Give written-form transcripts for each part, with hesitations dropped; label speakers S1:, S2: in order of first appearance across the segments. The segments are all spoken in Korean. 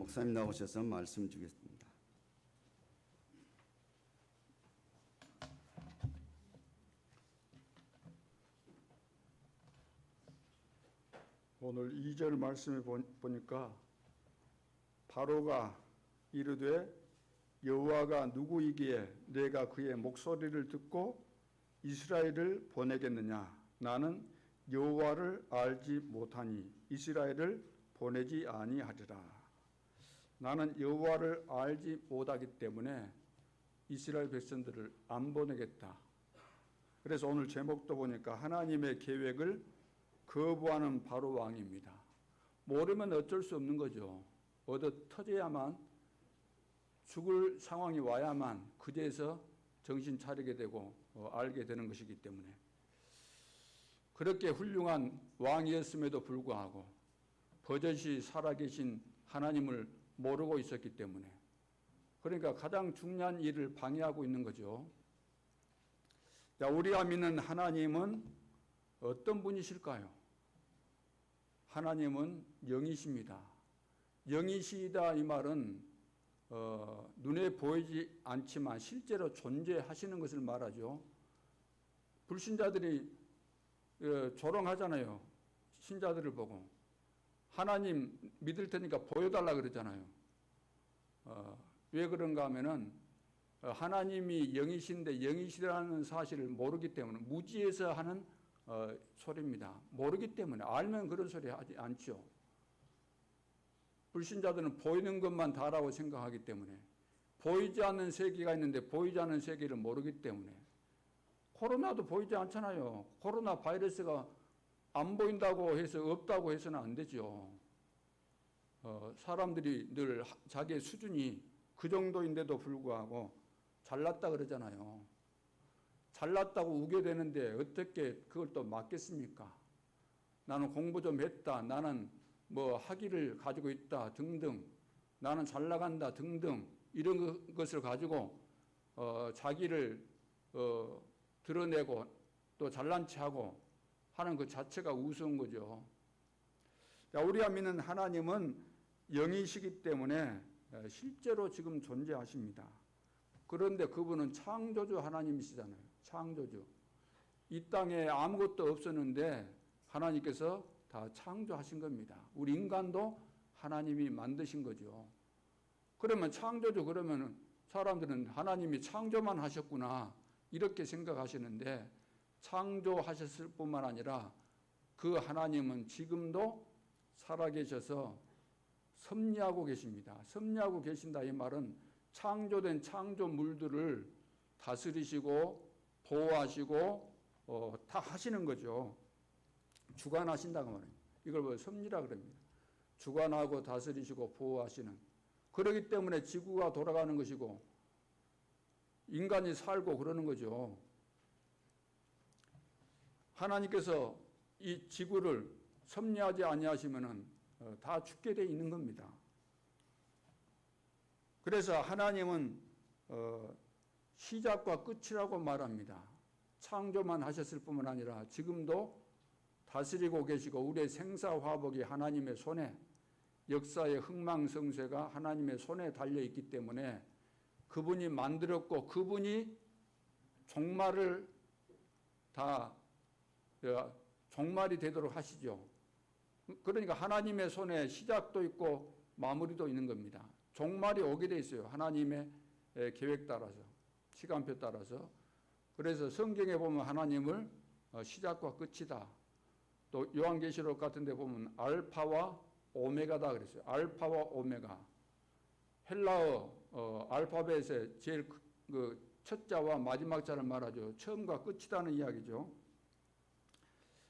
S1: 목사님 나오셔서 말씀 주겠습니다.
S2: 오늘 2절 말씀을 보니까 바로가 이르되 여호와가 누구이기에 내가 그의 목소리를 듣고 이스라엘을 보내겠느냐. 나는 여호와를 알지 못하니 이스라엘을 보내지 아니하리라. 나는 여호와를 알지 못하기 때문에 이스라엘 백성들을 안 보내겠다. 그래서 오늘 제목도 보니까 하나님의 계획을 거부하는 바로 왕입니다. 모르면 어쩔 수 없는 거죠. 얻어 터져야만, 죽을 상황이 와야만 그제서 정신 차리게 되고 알게 되는 것이기 때문에, 그렇게 훌륭한 왕이었음에도 불구하고 버젓이 살아계신 하나님을 모르고 있었기 때문에, 그러니까 가장 중요한 일을 방해하고 있는 거죠. 자, 우리가 믿는 하나님은 어떤 분이실까요? 하나님은 영이십니다. 영이시다 이 말은 눈에 보이지 않지만 실제로 존재하시는 것을 말하죠. 불신자들이 조롱하잖아요. 신자들을 보고 하나님 믿을 테니까 보여달라 그러잖아요. 왜 그런가 하면은 하나님이 영이신데 영이시라는 사실을 모르기 때문에, 무지에서 하는 소리입니다. 모르기 때문에. 알면 그런 소리 하지 않죠. 불신자들은 보이는 것만 다라고 생각하기 때문에, 보이지 않는 세계가 있는데 보이지 않는 세계를 모르기 때문에. 코로나도 보이지 않잖아요. 코로나 바이러스가 안 보인다고 해서 없다고 해서는 안 되죠. 사람들이 늘 자기의 수준이 그 정도인데도 불구하고 잘났다 그러잖아요. 잘났다고 우게 되는데 어떻게 그걸 또 막겠습니까? 나는 공부 좀 했다, 나는 뭐 학위를 가지고 있다 등등, 나는 잘 나간다 등등, 이런 것을 가지고 자기를 드러내고 또 잘난 체하고 하는 그 자체가 우스운 거죠. 자, 우리가 믿는 하나님은 영이시기 때문에 실제로 지금 존재하십니다. 그런데 그분은 창조주 하나님이시잖아요. 창조주. 이 땅에 아무것도 없었는데 하나님께서 다 창조하신 겁니다. 우리 인간도 하나님이 만드신 거죠. 그러면 창조주, 그러면 사람들은 하나님이 창조만 하셨구나 이렇게 생각하시는데, 창조하셨을 뿐만 아니라 그 하나님은 지금도 살아계셔서 섭리하고 계십니다. 섭리하고 계신다 이 말은 창조된 창조물들을 다스리시고 보호하시고 다 하시는 거죠. 주관하신다고 말해요. 이걸 뭐 섭리라 그럽니다. 주관하고 다스리시고 보호하시는. 그렇기 때문에 지구가 돌아가는 것이고 인간이 살고 그러는 거죠. 하나님께서 이 지구를 섭리하지 아니하시면은 다 죽게 돼 있는 겁니다. 그래서 하나님은 시작과 끝이라고 말합니다. 창조만 하셨을 뿐만 아니라 지금도 다스리고 계시고, 우리의 생사화복이 하나님의 손에, 역사의 흥망성쇠가 하나님의 손에 달려있기 때문에 그분이 만들었고 그분이 종말을 다 종말이 되도록 하시죠. 그러니까 하나님의 손에 시작도 있고 마무리도 있는 겁니다. 종말이 오게 돼 있어요. 하나님의 계획 따라서, 시간표 따라서. 그래서 성경에 보면 하나님을 시작과 끝이다. 또 요한계시록 같은 데 보면 알파와 오메가다 그랬어요. 알파와 오메가. 헬라어 알파벳의 제일 그 첫 자와 마지막 자를 말하죠. 처음과 끝이라는 이야기죠.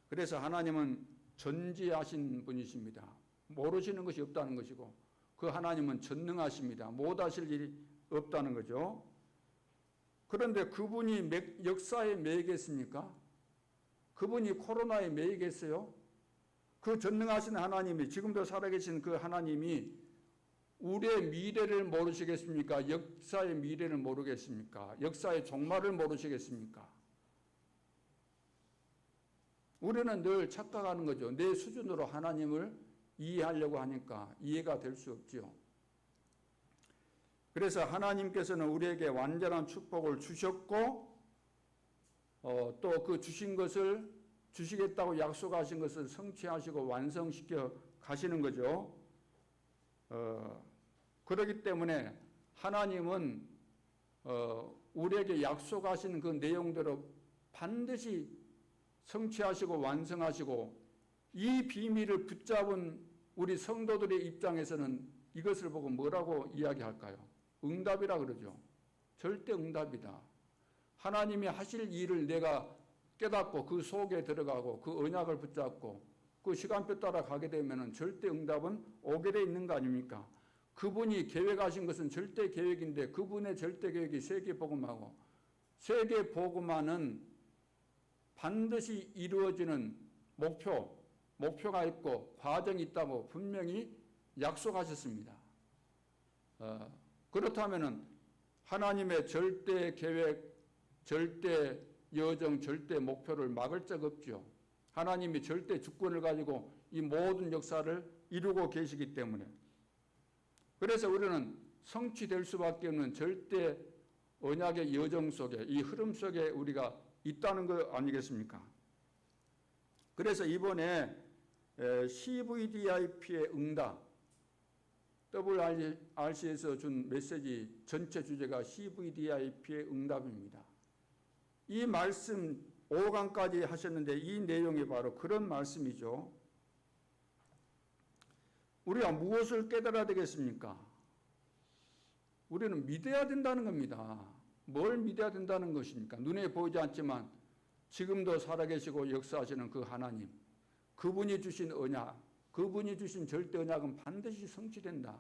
S2: 그래서 하나님은 전지하신 분이십니다. 모르시는 것이 없다는 것이고, 그 하나님은 전능하십니다. 못하실 일이 없다는 거죠. 그런데 그분이 역사에 매이겠습니까? 그분이 코로나에 매이겠어요? 그 전능하신 하나님이, 지금도 살아계신 그 하나님이 우리의 미래를 모르시겠습니까? 역사의 미래를 모르겠습니까? 역사의 종말을 모르시겠습니까? 우리는 늘 착각하는 거죠. 내 수준으로 하나님을 이해하려고 하니까 이해가 될 수 없죠. 그래서 하나님께서는 우리에게 완전한 축복을 주셨고 또 그 주신 것을 주시겠다고 약속하신 것을 성취하시고 완성시켜 가시는 거죠. 그렇기 때문에 하나님은 우리에게 약속하신 그 내용대로 반드시 성취하시고 완성하시고, 이 비밀을 붙잡은 우리 성도들의 입장에서는 이것을 보고 뭐라고 이야기할까요? 응답이라 그러죠. 절대 응답이다. 하나님이 하실 일을 내가 깨닫고 그 속에 들어가고 그 언약을 붙잡고 그 시간표 따라 가게 되면 절대 응답은 오게 돼 있는 거 아닙니까? 그분이 계획하신 것은 절대 계획인데 그분의 절대 계획이 세계복음하고, 세계복음화는 반드시 이루어지는 목표가 있고 과정이 있다고 분명히 약속하셨습니다. 그렇다면 하나님의 절대 계획, 절대 여정, 절대 목표를 막을 적 없죠. 하나님이 절대 주권을 가지고 이 모든 역사를 이루고 계시기 때문에. 그래서 우리는 성취될 수밖에 없는 절대 언약의 여정 속에, 이 흐름 속에 우리가 있다는 거 아니겠습니까? 그래서 이번에 CVDIP의 응답, WRC에서 준 메시지 전체 주제가 CVDIP의 응답입니다. 이 말씀 5강까지 하셨는데 이 내용이 바로 그런 말씀이죠. 우리가 무엇을 깨달아야 되겠습니까? 우리는 믿어야 된다는 겁니다. 뭘 믿어야 된다는 것입니까? 눈에 보이지 않지만 지금도 살아계시고 역사하시는 그 하나님, 그분이 주신 언약, 그분이 주신 절대 언약은 반드시 성취된다.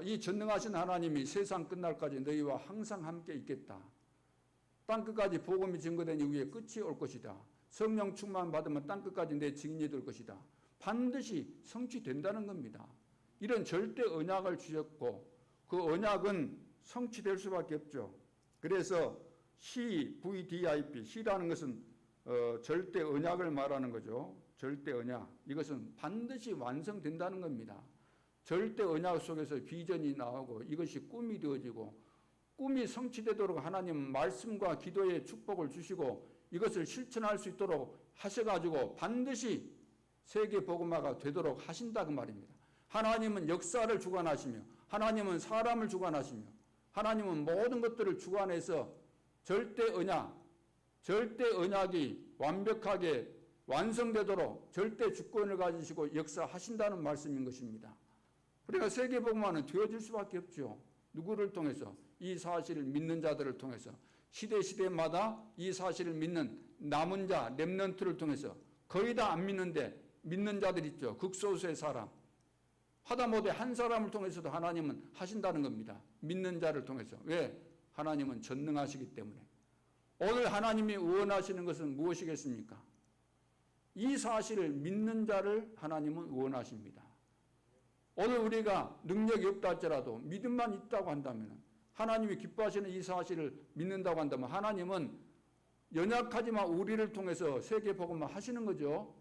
S2: 이 전능하신 하나님이 세상 끝날까지 너희와 항상 함께 있겠다. 땅끝까지 복음이 증거된 이후에 끝이 올 것이다. 성령 충만 받으면 땅끝까지 내 증인이 될 것이다. 반드시 성취된다는 겁니다. 이런 절대 언약을 주셨고 그 언약은 성취될 수밖에 없죠. 그래서 CVDIP, C라는 것은 절대 언약을 말하는 거죠. 절대 언약. 이것은 반드시 완성된다는 겁니다. 절대 언약 속에서 비전이 나오고 이것이 꿈이 되어지고, 꿈이 성취되도록 하나님은 말씀과 기도의 축복을 주시고 이것을 실천할 수 있도록 하셔가지고 반드시 세계 복음화가 되도록 하신다 그 말입니다. 하나님은 역사를 주관하시며 하나님은 사람을 주관하시며 하나님은 모든 것들을 주관해서 절대 언약이 완벽하게 완성되도록 절대 주권을 가지시고 역사하신다는 말씀인 것입니다. 그러니까 세계 복음화는 되어질 수밖에 없죠. 누구를 통해서? 이 사실을 믿는 자들을 통해서, 시대마다 이 사실을 믿는 남은 자, 렘넌트를 통해서. 거의 다 안 믿는데 믿는 자들 있죠. 극소수의 사람. 하다못해 한 사람을 통해서도 하나님은 하신다는 겁니다. 믿는 자를 통해서. 왜? 하나님은 전능하시기 때문에. 오늘 하나님이 원하시는 것은 무엇이겠습니까? 이 사실을 믿는 자를 하나님은 원하십니다. 오늘 우리가 능력이 없다 할지라도 믿음만 있다고 한다면, 하나님이 기뻐하시는 이 사실을 믿는다고 한다면 하나님은 연약하지만 우리를 통해서 세계복음화 하시는 거죠.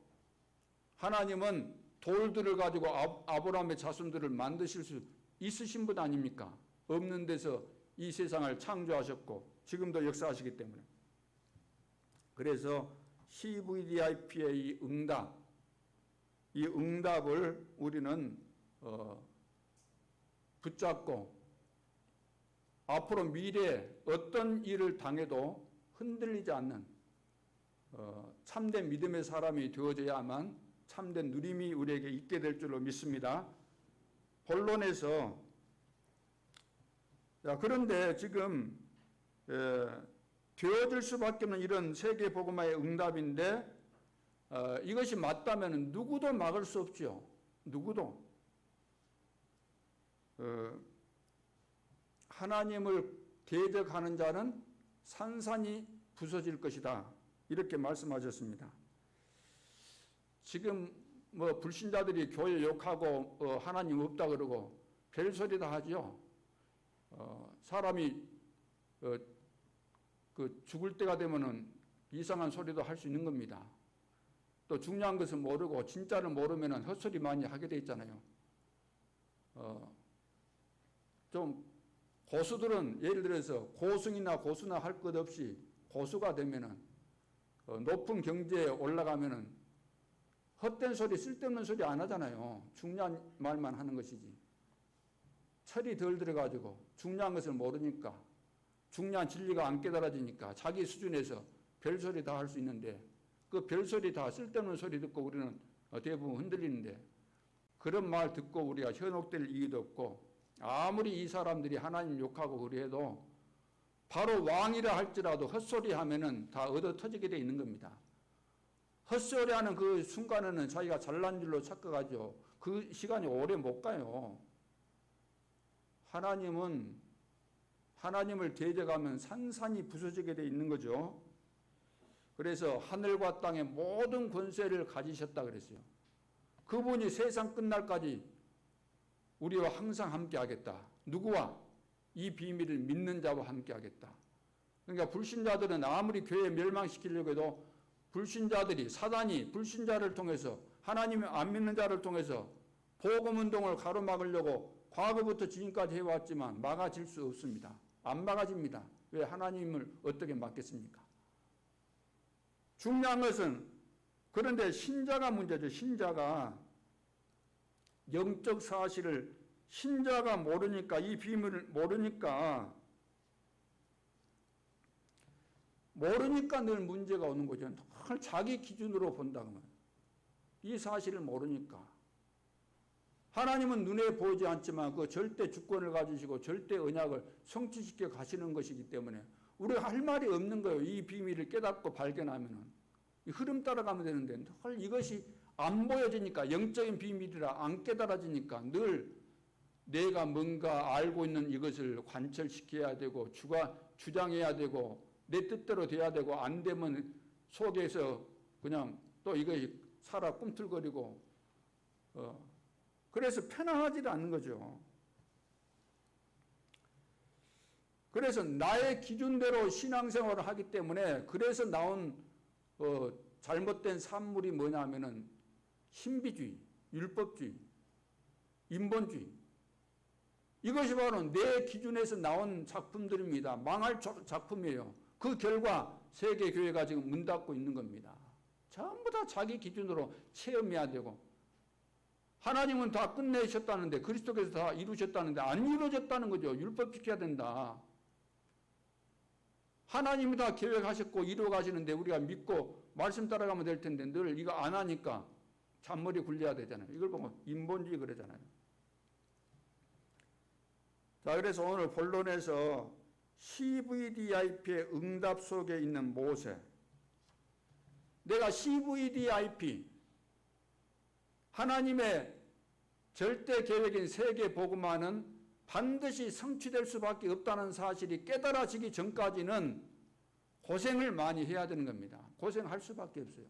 S2: 하나님은 돌들을 가지고 아브라함의 자손들을 만드실 수 있으신 분 아닙니까? 없는 데서 이 세상을 창조하셨고 지금도 역사하시기 때문에. 그래서 CVDIP의 이 응답을 우리는 붙잡고 앞으로 미래에 어떤 일을 당해도 흔들리지 않는 참된 믿음의 사람이 되어져야만 참된 누림이 우리에게 있게 될 줄로 믿습니다. 본론에서, 그런데 지금 되어질 수밖에 없는 이런 세계 복음화의 응답인데 이것이 맞다면 누구도 막을 수 없죠. 누구도. 하나님을 대적하는 자는 산산이 부서질 것이다. 이렇게 말씀하셨습니다. 지금 불신자들이 교회 욕하고 하나님 없다 그러고 별소리 다 하죠. 사람이 그 죽을 때가 되면은 이상한 소리도 할 수 있는 겁니다. 또 중요한 것은 모르고 진짜를 모르면은 헛소리 많이 하게 돼 있잖아요. 좀 고수들은 예를 들어서 고승이나 고수나 할 것 없이 고수가 되면은 높은 경제에 올라가면은 헛된 소리, 쓸데없는 소리 안 하잖아요. 중요한 말만 하는 것이지. 철이 덜 들어가지고 중요한 것을 모르니까, 중요한 진리가 안 깨달아지니까 자기 수준에서 별소리 다 할 수 있는데, 그 별소리 다 쓸데없는 소리 듣고 우리는 대부분 흔들리는데, 그런 말 듣고 우리가 현혹될 이유도 없고, 아무리 이 사람들이 하나님 욕하고 그래도 바로 왕이라 할지라도 헛소리 하면은 다 얻어 터지게 돼 있는 겁니다. 헛소리 하는 그 순간에는 자기가 잘난 줄로 착각하죠. 그 시간이 오래 못 가요. 하나님을 대적하면 산산이 부서지게 돼 있는 거죠. 그래서 하늘과 땅의 모든 권세를 가지셨다 그랬어요. 그분이 세상 끝날까지 우리와 항상 함께 하겠다. 누구와? 이 비밀을 믿는 자와 함께 하겠다. 그러니까 불신자들은 아무리 교회 멸망시키려고 해도 불신자들이, 사단이 불신자를 통해서, 하나님 안 믿는 자를 통해서 복음운동을 가로막으려고 과거부터 지금까지 해왔지만 막아질 수 없습니다. 안 막아집니다. 왜? 하나님을 어떻게 막겠습니까? 중요한 것은, 그런데 신자가 문제죠. 신자가 영적 사실을 신자가 모르니까, 이 비밀을 모르니까 늘 문제가 오는 거죠. 늘 자기 기준으로 본다면, 이 사실을 모르니까. 하나님은 눈에 보이지 않지만 그 절대 주권을 가지시고 절대 언약을 성취시켜 가시는 것이기 때문에 우리가 할 말이 없는 거예요. 이 비밀을 깨닫고 발견하면은 이 흐름 따라가면 되는데, 늘 이것이 안 보여지니까, 영적인 비밀이라 안 깨달아지니까 늘 내가 뭔가 알고 있는 이것을 관철시켜야 되고 주장해야 되고 내 뜻대로 돼야 되고, 안 되면 속에서 그냥 또 이것이 살아 꿈틀거리고, 그래서 편안하지 않는 거죠. 그래서 나의 기준대로 신앙생활을 하기 때문에, 그래서 나온 잘못된 산물이 뭐냐면은 신비주의, 율법주의, 인본주의. 이것이 바로 내 기준에서 나온 작품들입니다. 망할 작품이에요. 그 결과 세계교회가 지금 문 닫고 있는 겁니다. 전부 다 자기 기준으로 체험해야 되고, 하나님은 다 끝내셨다는데, 그리스도께서 다 이루셨다는데 안 이루어졌다는 거죠. 율법 지켜야 된다. 하나님이 다 계획하셨고 이루어 가시는데 우리가 믿고 말씀 따라가면 될 텐데 늘 이거 안 하니까 잔머리 굴려야 되잖아요. 이걸 보고 인본주의 그러잖아요. 자, 그래서 오늘 본론에서 CVDIP의 응답 속에 있는 모세. 내가 CVDIP, 하나님의 절대 계획인 세계 복음화는 반드시 성취될 수밖에 없다는 사실이 깨달아지기 전까지는 고생을 많이 해야 되는 겁니다. 고생할 수밖에 없어요.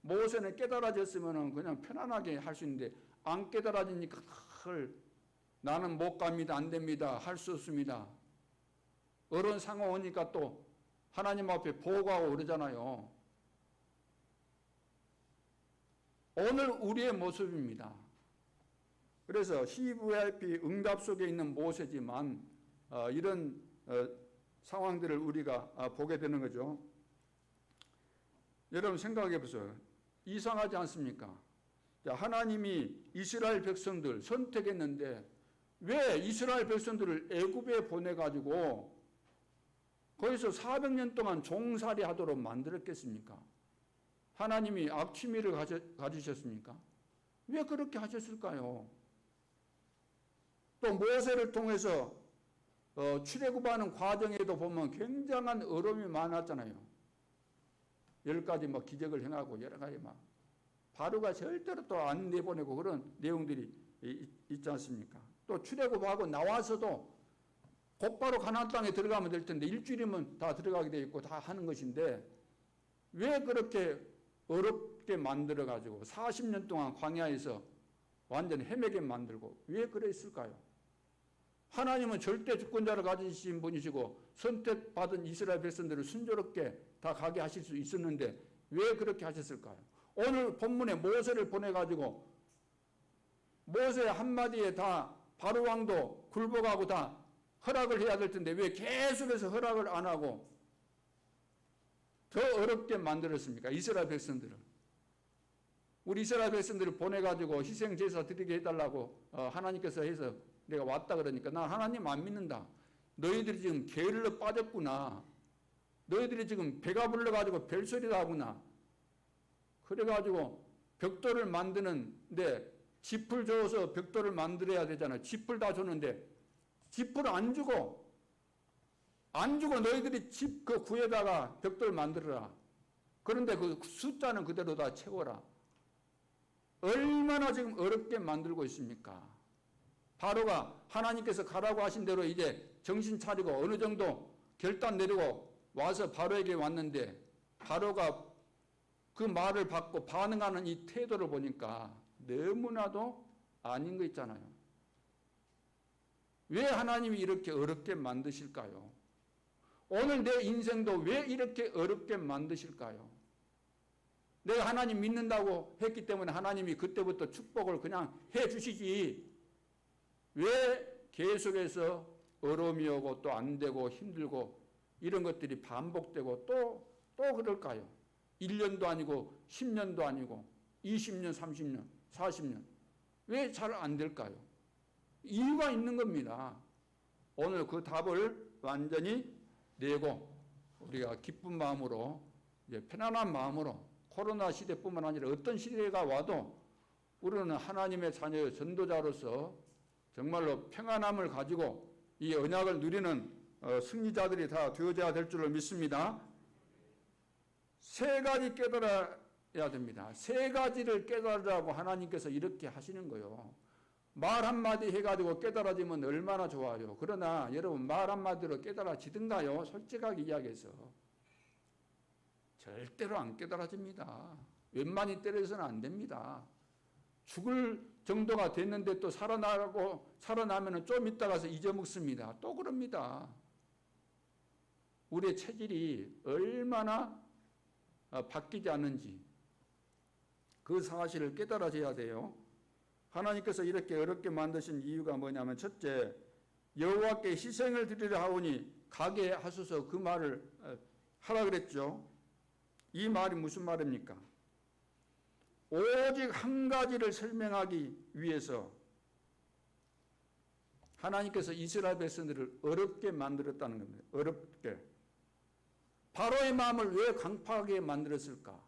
S2: 모세는 깨달아졌으면 그냥 편안하게 할 수 있는데, 안 깨달아지니까 나는 못 갑니다, 안 됩니다, 할 수 없습니다. 어려운 상황 오니까 또 하나님 앞에 보고하고 그러잖아요. 오늘 우리의 모습입니다. 그래서 CVIP 응답 속에 있는 모세지만 이런 상황들을 우리가 보게 되는 거죠. 여러분 생각해 보세요. 이상하지 않습니까? 하나님이 이스라엘 백성들 선택했는데 왜 이스라엘 백성들을 애굽에 보내가지고 거기서 400년 동안 종살이 하도록 만들었겠습니까? 하나님이 악취미를 가지셨습니까? 왜 그렇게 하셨을까요? 또 모세를 통해서 출애굽하는 과정에도 보면 굉장한 어려움이 많았잖아요. 10가지 뭐 기적을 행하고 여러 가지 막 바로가 절대로 또 안 내보내고 그런 내용들이 있지 않습니까? 또 출애굽하고 나와서도 곧바로 가나안 땅에 들어가면 될 텐데 일주일이면 다 들어가게 돼 있고 다 하는 것인데 왜 그렇게 어렵게 만들어 가지고 40년 동안 광야에서 완전히 헤매게 만들고 왜 그랬을까요? 하나님은 절대 주권자를 가지신 분이시고 선택받은 이스라엘 백성들을 순조롭게 다 가게 하실 수 있었는데 왜 그렇게 하셨을까요? 오늘 본문에 모세를 보내가지고 모세 한마디에 다 바로 왕도 굴복하고 다 허락을 해야 될 텐데 왜 계속해서 허락을 안 하고 더 어렵게 만들었습니까? 이스라엘 백성들을. 우리 이스라엘 백성들을 보내가지고 희생 제사 드리게 해달라고 하나님께서 해서 내가 왔다 그러니까 나 하나님 안 믿는다. 너희들이 지금 게을러 빠졌구나. 너희들이 지금 배가 불러가지고 별소리도 하구나. 그래가지고 벽돌을 만드는데 짚을 줘서 벽돌을 만들어야 되잖아요. 짚을 다 줬는데 짚을 안 주고 너희들이 집 그 구에다가 벽돌 만들어라. 그런데 그 숫자는 그대로 다 채워라. 얼마나 지금 어렵게 만들고 있습니까? 바로가 하나님께서 가라고 하신 대로 이제 정신 차리고 어느 정도 결단 내리고 와서 바로에게 왔는데 바로가 그 말을 받고 반응하는 이 태도를 보니까 너무나도 아닌 거 있잖아요. 왜 하나님이 이렇게 어렵게 만드실까요? 오늘 내 인생도 왜 이렇게 어렵게 만드실까요? 내가 하나님 믿는다고 했기 때문에 하나님이 그때부터 축복을 그냥 해 주시지 왜 계속해서 어려움이 오고 또 안 되고 힘들고 이런 것들이 반복되고 또 그럴까요? 1년도 아니고 10년도 아니고 20년, 30년, 40년 왜 잘 안 될까요? 이유가 있는 겁니다. 오늘 그 답을 완전히 내고 우리가 기쁜 마음으로 이제 편안한 마음으로 코로나 시대뿐만 아니라 어떤 시대가 와도 우리는 하나님의 자녀의 전도자로서 정말로 평안함을 가지고 이 언약을 누리는 승리자들이 다 되어져야 될 줄로 믿습니다. 세 가지 깨달아야 됩니다. 세 가지를 깨달으라고 하나님께서 이렇게 하시는 거예요. 말 한마디 해가지고 깨달아지면 얼마나 좋아요. 그러나 여러분 말 한마디로 깨달아지든가요? 솔직하게 이야기해서 절대로 안 깨달아집니다. 웬만히 때려서는 안 됩니다. 죽을 정도가 됐는데 또 살아나면 좀 있다가서 잊어먹습니다. 또 그럽니다. 우리의 체질이 얼마나 바뀌지 않는지 그 사실을 깨달아져야 돼요. 하나님께서 이렇게 어렵게 만드신 이유가 뭐냐면 첫째, 여호와께 희생을 드리려 하오니 가게 하소서 그 말을 하라 그랬죠. 이 말이 무슨 말입니까? 오직 한 가지를 설명하기 위해서 하나님께서 이스라엘 백성들을 어렵게 만들었다는 겁니다. 어렵게. 바로의 마음을 왜 강팍하게 만들었을까?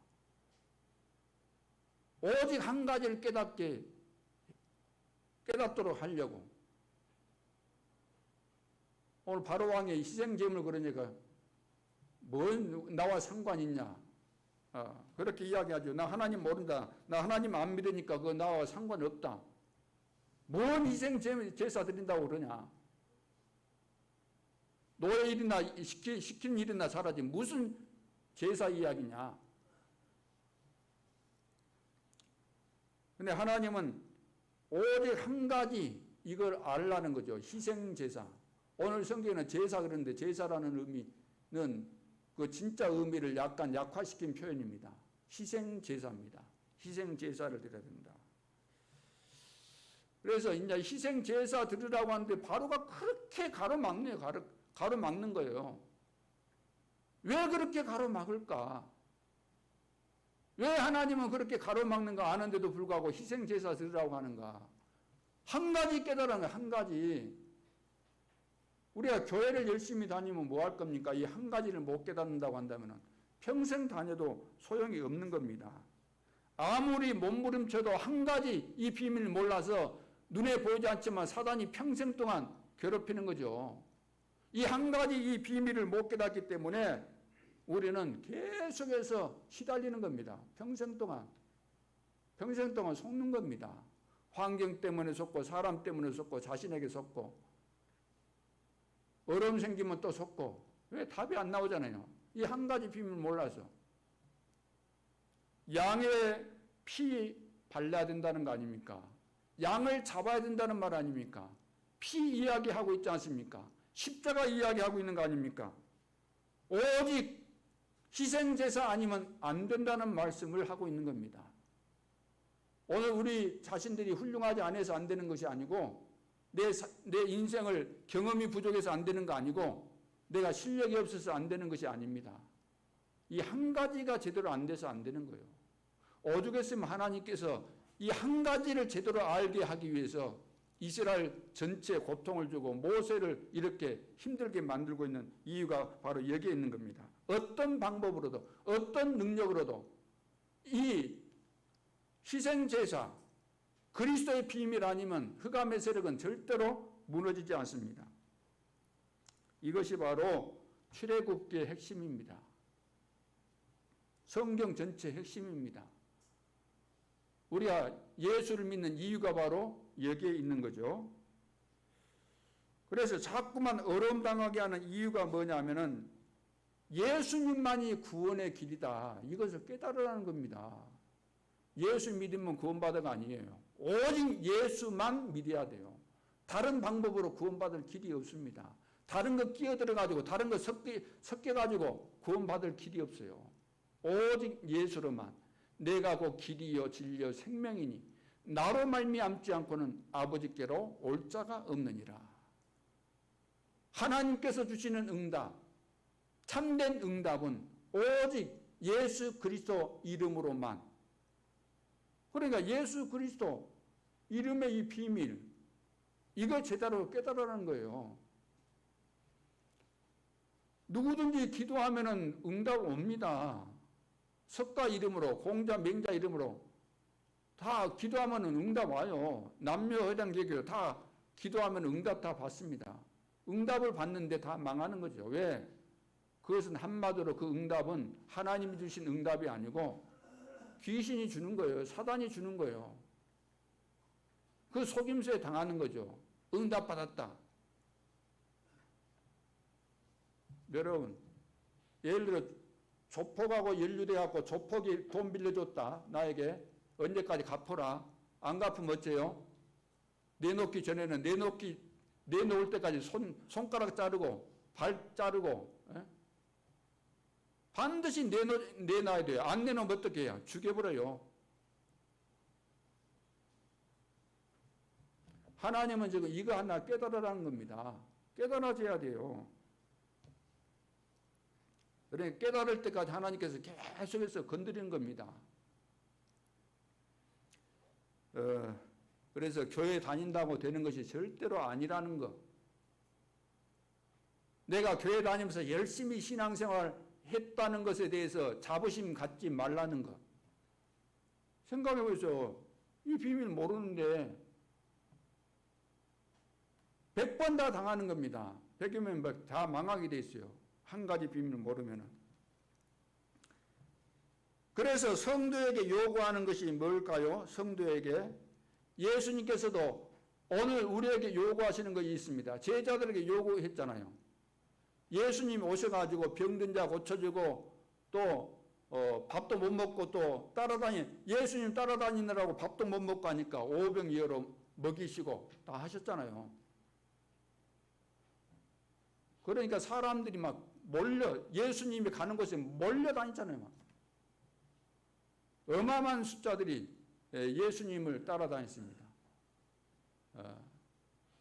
S2: 오직 한 가지를 깨닫도록 하려고. 오늘 바로 왕의 희생제물 그러니까 뭔 나와 상관 있냐? 그렇게 이야기하죠. 나 하나님 모른다. 나 하나님 안 믿으니까 그거 나와 상관없다. 뭔 희생제사 드린다고 그러냐? 노예 일이나 시킨 일이나 잘하지 무슨 제사 이야기냐? 근데 하나님은 오직 한 가지 이걸 알라는 거죠. 희생제사. 오늘 성경에는 제사 그러는데 제사라는 의미는 그 진짜 의미를 약간 약화시킨 표현입니다. 희생제사입니다. 희생제사를 드려야 된다. 그래서 이제 희생제사 드리라고 하는데 바로가 그렇게 가로막네요. 가로막는 거예요. 왜 그렇게 가로막을까? 왜 하나님은 그렇게 가로막는가 아는데도 불구하고 희생제사 드리라고 하는가? 한 가지 깨달은 거예요. 한 가지. 우리가 교회를 열심히 다니면 뭐 할 겁니까? 이 한 가지를 못 깨닫는다고 한다면 평생 다녀도 소용이 없는 겁니다. 아무리 몸부림쳐도 한 가지 이 비밀을 몰라서 눈에 보이지 않지만 사단이 평생 동안 괴롭히는 거죠. 이 한 가지 이 비밀을 못 깨닫기 때문에 우리는 계속해서 시달리는 겁니다. 평생 동안 속는 겁니다. 환경 때문에 속고 사람 때문에 속고 자신에게 속고 어려움 생기면 또 속고 왜 답이 안 나오잖아요. 이 한 가지 비밀을 몰라서. 양의 피 발라야 된다는 거 아닙니까? 양을 잡아야 된다는 말 아닙니까? 피 이야기하고 있지 않습니까? 십자가 이야기하고 있는 거 아닙니까? 오직 희생제사 아니면 안 된다는 말씀을 하고 있는 겁니다. 오늘 우리 자신들이 훌륭하지 않아서 안 되는 것이 아니고 내 인생을 경험이 부족해서 안 되는 거 아니고 내가 실력이 없어서 안 되는 것이 아닙니다. 이 한 가지가 제대로 안 돼서 안 되는 거예요. 오죽했으면 하나님께서 이 한 가지를 제대로 알게 하기 위해서 이스라엘 전체에 고통을 주고 모세를 이렇게 힘들게 만들고 있는 이유가 바로 여기에 있는 겁니다. 어떤 방법으로도 어떤 능력으로도 이 희생제사 그리스도의 비밀 아니면 흑암의 세력은 절대로 무너지지 않습니다. 이것이 바로 출애굽기의 핵심입니다. 성경 전체 핵심입니다. 우리가 예수를 믿는 이유가 바로 여기에 있는 거죠. 그래서 자꾸만 어려움 당하게 하는 이유가 뭐냐면은 예수님만이 구원의 길이다. 이것을 깨달으라는 겁니다. 예수 믿으면 구원받아가 아니에요. 오직 예수만 믿어야 돼요. 다른 방법으로 구원받을 길이 없습니다. 다른 거 끼어들어가지고 다른 거 섞여가지고 구원받을 길이 없어요. 오직 예수로만. 내가 곧 길이요 진리요 생명이니 나로 말미암지 않고는 아버지께로 올 자가 없느니라. 하나님께서 주시는 응답, 참된 응답은 오직 예수 그리스도 이름으로만. 그러니까 예수 그리스도 이름의 이 비밀, 이걸 제대로 깨달으라는 거예요. 누구든지 기도하면은 응답 옵니다. 석가 이름으로, 공자, 맹자 이름으로 다 기도하면 응답 와요. 남녀 회당 개교 다 기도하면 응답 다 받습니다. 응답을 받는데 다 망하는 거죠. 왜? 그것은 한마디로 그 응답은 하나님이 주신 응답이 아니고 귀신이 주는 거예요. 사단이 주는 거예요. 그 속임수에 당하는 거죠. 응답 받았다. 여러분, 예를 들어 조폭하고 연루돼갖고 조폭이 돈 빌려줬다. 나에게 언제까지 갚어라. 안 갚으면 어째요? 내놓기 전에는 내놓을 때까지 손가락 자르고 발 자르고 반드시 내놔야 돼요. 안 내놓으면 어떻게 해요? 죽여버려요. 하나님은 지금 이거 하나 깨달으라는 겁니다. 깨달아져야 돼요. 그러니까 깨달을 때까지 하나님께서 계속해서 건드리는 겁니다. 그래서 교회 다닌다고 되는 것이 절대로 아니라는 것. 내가 교회 다니면서 열심히 신앙생활 했다는 것에 대해서 자부심 갖지 말라는 것. 생각해 보세요. 이 비밀 모르는데 100번 다 당하는 겁니다. 100이면 다 망하게 돼 있어요. 한 가지 비밀을 모르면은. 그래서 성도에게 요구하는 것이 뭘까요? 성도에게 예수님께서도 오늘 우리에게 요구하시는 것이 있습니다. 제자들에게 요구했잖아요. 예수님이 오셔가지고 병든 자 고쳐주고 또 밥도 못 먹고 또 예수님 따라다니느라고 밥도 못 먹고 하니까 오병이어로 먹이시고 다 하셨잖아요. 그러니까 사람들이 막 예수님이 가는 곳에 몰려다니잖아요. 막. 어마어마한 숫자들이 예수님을 따라다녔습니다.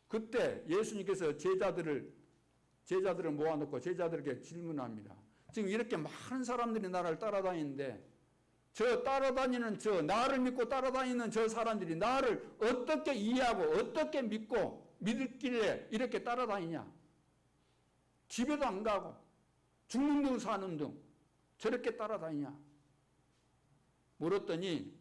S2: 그때 예수님께서 제자들을 모아놓고 제자들에게 질문합니다. 지금 이렇게 많은 사람들이 나를 따라다니는데 나를 믿고 따라다니는 저 사람들이 나를 어떻게 이해하고 어떻게 믿고 믿을길래 이렇게 따라다니냐. 집에도 안 가고 죽는 둥 사는 둥 저렇게 따라다니냐 물었더니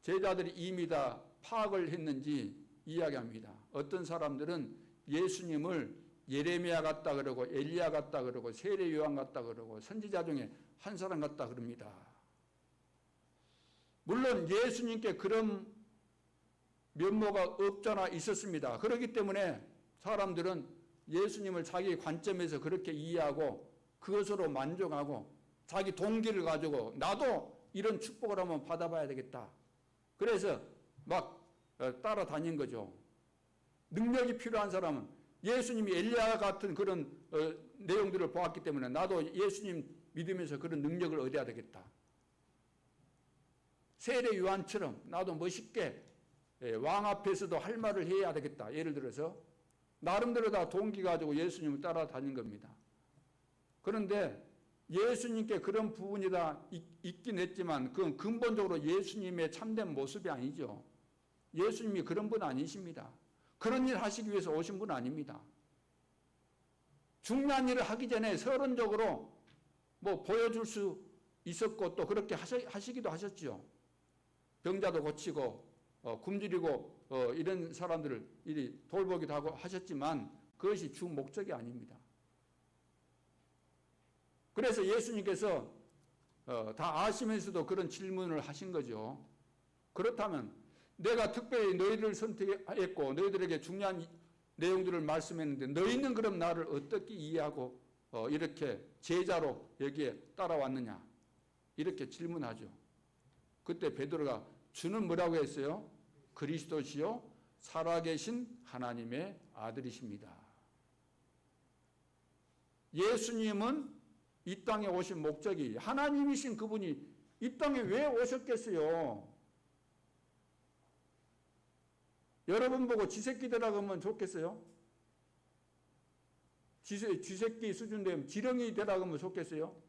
S2: 제자들이 이미 다 파악을 했는지 이야기합니다. 어떤 사람들은 예수님을 예레미야 같다 그러고 엘리야 같다 그러고 세례 요한 같다 그러고 선지자 중에 한 사람 같다 그럽니다. 물론 예수님께 그런 면모가 없잖아 있었습니다. 그렇기 때문에 사람들은 예수님을 자기 관점에서 그렇게 이해하고 그것으로 만족하고 자기 동기를 가지고 나도 이런 축복을 한번 받아봐야 되겠다. 그래서 막 따라다닌 거죠. 능력이 필요한 사람은 예수님이 엘리야 같은 그런 내용들을 보았기 때문에 나도 예수님 믿으면서 그런 능력을 얻어야 되겠다. 세례 요한처럼 나도 멋있게 왕 앞에서도 할 말을 해야 되겠다. 예를 들어서 나름대로 다 동기 가지고 예수님을 따라다닌 겁니다. 그런데 예수님께 그런 부분이 다 있긴 했지만 그건 근본적으로 예수님의 참된 모습이 아니죠. 예수님이 그런 분 아니십니다. 그런 일 하시기 위해서 오신 분 아닙니다. 중요한 일을 하기 전에 서론적으로 뭐 보여줄 수 있었고 또 그렇게 하시기도 하셨죠. 병자도 고치고 굶주리고 이런 사람들을 이리 돌보기도 하고 하셨지만 그것이 주 목적이 아닙니다. 그래서 예수님께서 다 아시면서도 그런 질문을 하신 거죠. 그렇다면 내가 특별히 너희들을 선택했고 너희들에게 중요한 내용들을 말씀했는데 너희는 그럼 나를 어떻게 이해하고 이렇게 제자로 여기에 따라왔느냐 이렇게 질문하죠. 그때 베드로가 주는 뭐라고 했어요? 그리스도시요 살아계신 하나님의 아들이십니다. 예수님은 이 땅에 오신 목적이 하나님이신 그분이 이 땅에 왜 오셨겠어요? 여러분 보고 쥐새끼 되라고 하면 좋겠어요? 쥐새끼 수준 되면 지렁이 되라고 하면 좋겠어요?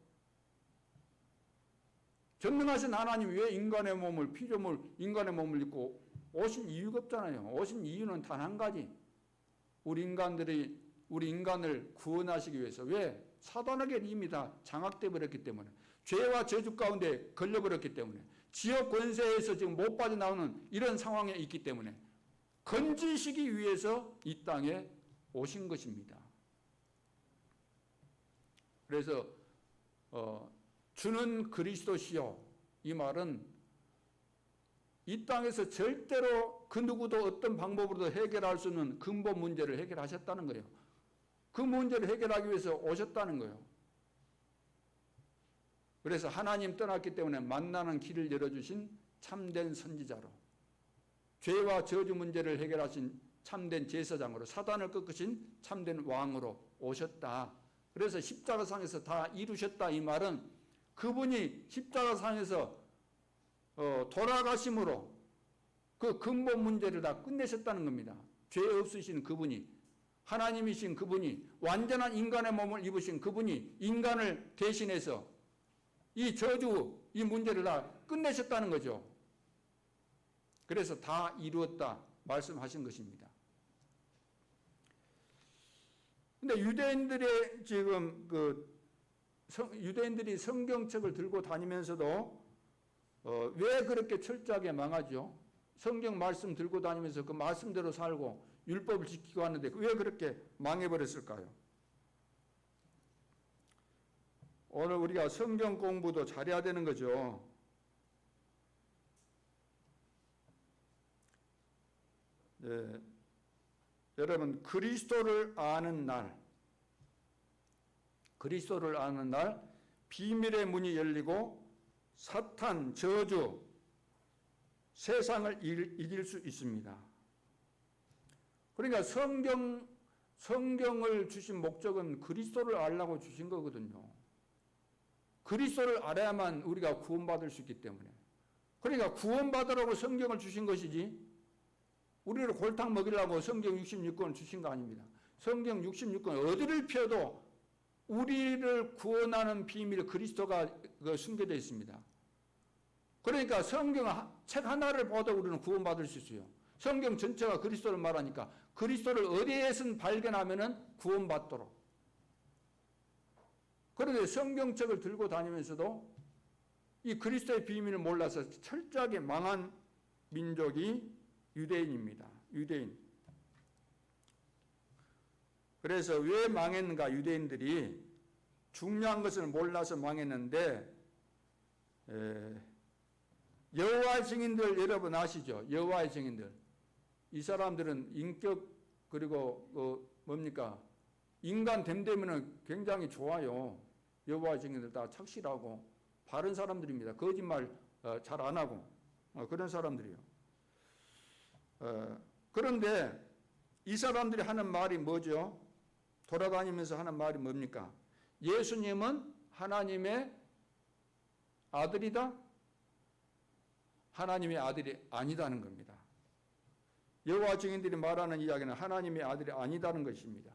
S2: 전능하신 하나님 왜 인간의 몸을 피조물 인간의 몸을 입고 오신 이유가 없잖아요. 오신 이유는 단 한 가지. 우리 인간을 구원하시기 위해서. 왜? 사단에게 이미 다 장악돼 버렸기 때문에. 죄와 저주 가운데 걸려버렸기 때문에. 지역 권세에서 지금 못 빠져나오는 이런 상황에 있기 때문에 건지시기 위해서 이 땅에 오신 것입니다. 그래서 주는 그리스도시요. 이 말은 이 땅에서 절대로 그 누구도 어떤 방법으로도 해결할 수 없는 근본 문제를 해결하셨다는 거예요. 그 문제를 해결하기 위해서 오셨다는 거예요. 그래서 하나님 떠났기 때문에 만나는 길을 열어주신 참된 선지자로 죄와 저주 문제를 해결하신 참된 제사장으로 사단을 꺾으신 참된 왕으로 오셨다. 그래서 십자가상에서 다 이루셨다. 이 말은 그분이 십자가상에서 돌아가심으로 그 근본 문제를 다 끝내셨다는 겁니다. 죄 없으신 그분이 하나님이신 그분이 완전한 인간의 몸을 입으신 그분이 인간을 대신해서 이 저주 이 문제를 다 끝내셨다는 거죠. 그래서 다 이루었다 말씀하신 것입니다. 근데 유대인들의 지금 유대인들이 성경책을 들고 다니면서도 왜 그렇게 철저하게 망하죠? 성경 말씀 들고 다니면서 그 말씀대로 살고 율법을 지키고 하는데 왜 그렇게 망해버렸을까요? 오늘 우리가 성경 공부도 잘해야 되는 거죠. 네. 여러분 그리스도를 아는 날 비밀의 문이 열리고 사탄, 저주, 세상을 이길 수 있습니다. 그러니까 성경을 주신 목적은 그리스도를 알라고 주신 거거든요. 그리스도를 알아야만 우리가 구원받을 수 있기 때문에. 그러니까 구원받으라고 성경을 주신 것이지 우리를 골탕 먹이려고 성경 66권을 주신 거 아닙니다. 성경 66권 어디를 펴도 우리를 구원하는 비밀 그리스도가 숨겨져 있습니다. 그러니까 성경 책 하나를 봐도 우리는 구원받을 수 있어요. 성경 전체가 그리스도를 말하니까 그리스도를 어디에선 발견하면은 구원받도록. 그런데 성경책을 들고 다니면서도 이 그리스도의 비밀을 몰라서 철저하게 망한 민족이 유대인입니다. 유대인. 그래서 왜 망했는가? 유대인들이 중요한 것을 몰라서 망했는데 여호와의 증인들 여러분 아시죠? 여호와의 증인들. 이 사람들은 인격 그리고 뭡니까? 인간 됨되면은 굉장히 좋아요. 여호와의 증인들 다 착실하고 바른 사람들입니다. 거짓말 잘 안 하고 그런 사람들이요. 그런데 이 사람들이 하는 말이 뭐죠? 돌아다니면서 하는 말이 뭡니까? 예수님은 하나님의 아들이다? 하나님의 아들이 아니다는 겁니다. 여호와 증인들이 말하는 이야기는 하나님의 아들이 아니다는 것입니다.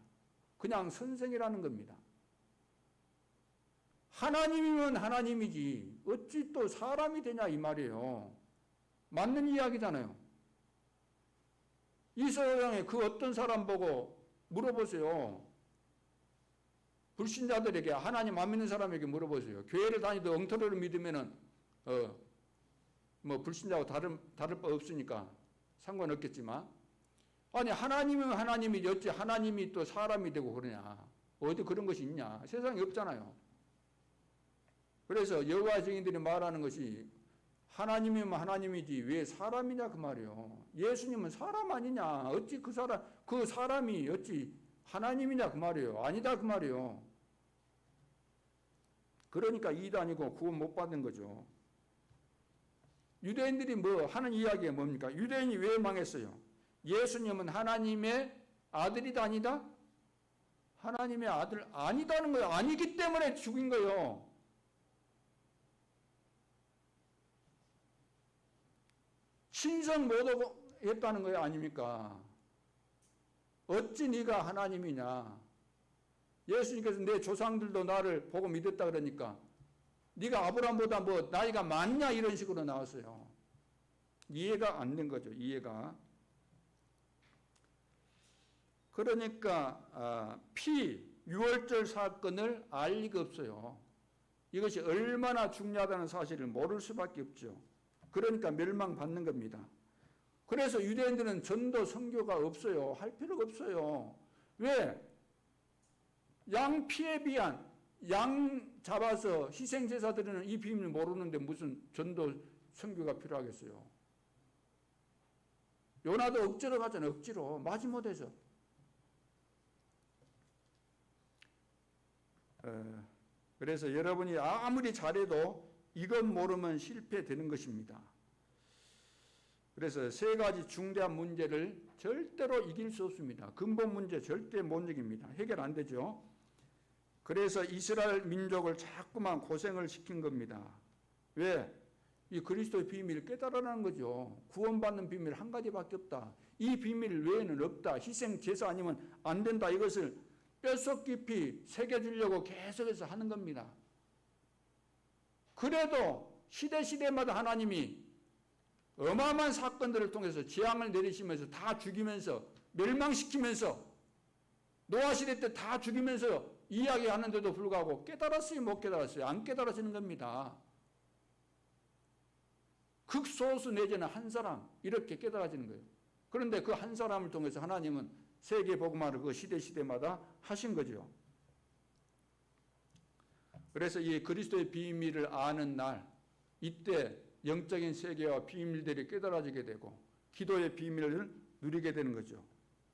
S2: 그냥 선생이라는 겁니다. 하나님이면 하나님이지 어찌 또 사람이 되냐 이 말이에요. 맞는 이야기잖아요. 이 세상에 그 어떤 사람 보고 물어보세요. 불신자들에게, 하나님 안 믿는 사람에게 물어보세요. 교회를 다니도 엉터리로 믿으면은 뭐 불신자하고 다를 바 없으니까 상관없겠지만, 아니 하나님은 하나님이지 어찌 하나님이 또 사람이 되고 그러냐. 어디 그런 것이 있냐. 세상에 없잖아요. 그래서 여호와 증인들이 말하는 것이 하나님이면 하나님이지 왜 사람이냐 그 말이에요. 예수님은 사람 아니냐. 어찌 그 사람이 어찌 하나님이냐 그 말이에요. 아니다 그 말이에요. 그러니까 이단이고 구원 못 받는 거죠. 유대인들이 뭐 하는 이야기가 뭡니까? 유대인이 왜 망했어요? 예수님은 하나님의 아들이다 아니다? 하나님의 아들 아니다는 거예요. 아니기 때문에 죽인 거예요. 신성 못했다는 거예요. 아닙니까? 어찌 네가 하나님이냐. 예수님께서 내 조상들도 나를 보고 믿었다 그러니까 네가 아브라함보다 뭐 나이가 많냐 이런 식으로 나왔어요. 이해가 안 된 거죠. 이해가. 그러니까 유월절 사건을 알 리가 없어요. 이것이 얼마나 중요하다는 사실을 모를 수밖에 없죠. 그러니까 멸망받는 겁니다. 그래서 유대인들은 전도 선교가 없어요. 할 필요가 없어요. 왜? 양 피에 비한 양 잡아서 희생제사 드리는 이 비밀을 모르는데 무슨 전도 선교가 필요하겠어요. 요나도 억지로 가잖아요. 억지로. 마지못해서. 그래서 여러분이 아무리 잘해도 이건 모르면 실패되는 것입니다. 그래서 세 가지 중대한 문제를 절대로 이길 수 없습니다. 근본 문제 절대 못 이깁니다. 해결 안 되죠. 그래서 이스라엘 민족을 자꾸만 고생을 시킨 겁니다. 왜? 이 그리스도의 비밀을 깨달으라는 거죠. 구원받는 비밀 한 가지밖에 없다. 이 비밀 외에는 없다. 희생 제사 아니면 안 된다. 이것을 뼛속 깊이 새겨주려고 계속해서 하는 겁니다. 그래도 시대마다 하나님이 어마어마한 사건들을 통해서 재앙을 내리시면서 다 죽이면서 멸망시키면서 노아 시대 때 다 죽이면서 이야기하는데도 불구하고 깨달았어요? 못 깨달았어요? 안 깨달아지는 겁니다. 극소수 내지는 한 사람 이렇게 깨달아지는 거예요. 그런데 그 한 사람을 통해서 하나님은 세계 복음화를 그 시대마다 하신 거죠. 그래서 이 그리스도의 비밀을 아는 날, 이때 영적인 세계와 비밀들이 깨달아지게 되고 기도의 비밀을 누리게 되는 거죠.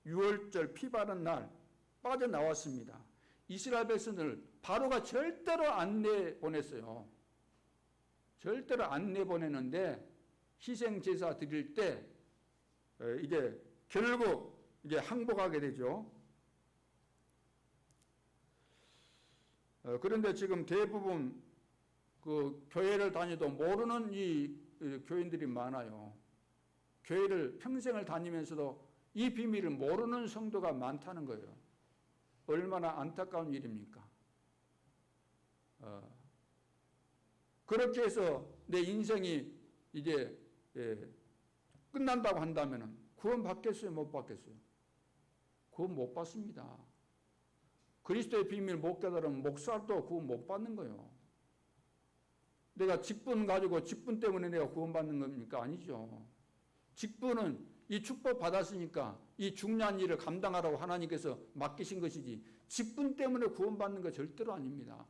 S2: 유월절 피 바른 날 빠져나왔습니다. 이스라엘 백성을 바로가 절대로 안 내보냈어요. 절대로 안 내보내는데 희생 제사 드릴 때 이제 결국 이제 항복하게 되죠. 그런데 지금 대부분 그 교회를 다니도 모르는 이 교인들이 많아요. 교회를 평생을 다니면서도 이 비밀을 모르는 성도가 많다는 거예요. 얼마나 안타까운 일입니까? 그렇게 해서 내 인생이 이제 끝난다고 한다면 구원 받겠어요? 못 받겠어요? 구원 못 받습니다. 그리스도의 비밀 못 깨달으면 목사도 구원 못 받는 거예요. 내가 직분 가지고 직분 때문에 내가 구원받는 겁니까? 아니죠. 직분은 이 축복 받았으니까 이 중요한 일을 감당하라고 하나님께서 맡기신 것이지 직분 때문에 구원받는 거 절대로 아닙니다.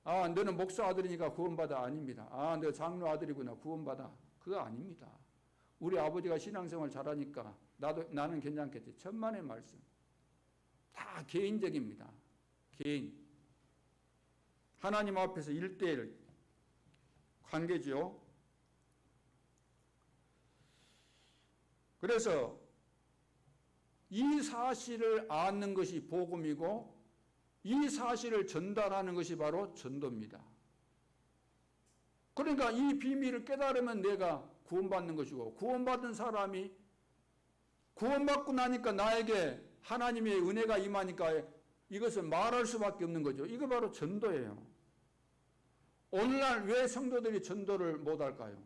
S2: 아, 너는 목사 아들이니까 구원받아. 아닙니다. 아, 너 장로 아들이구나. 구원받아. 그거 아닙니다. 우리 아버지가 신앙생활 잘하니까 나는 괜찮겠지. 천만의 말씀. 다 개인적입니다. 개인. 하나님 앞에서 1대1 관계죠. 그래서 이 사실을 아는 것이 복음이고 이 사실을 전달하는 것이 바로 전도입니다. 그러니까 이 비밀을 깨달으면 내가 구원받는 것이고 구원받은 사람이 구원받고 나니까 나에게 하나님의 은혜가 임하니까 이것을 말할 수밖에 없는 거죠. 이거 바로 전도예요. 오늘날 왜 성도들이 전도를 못할까요?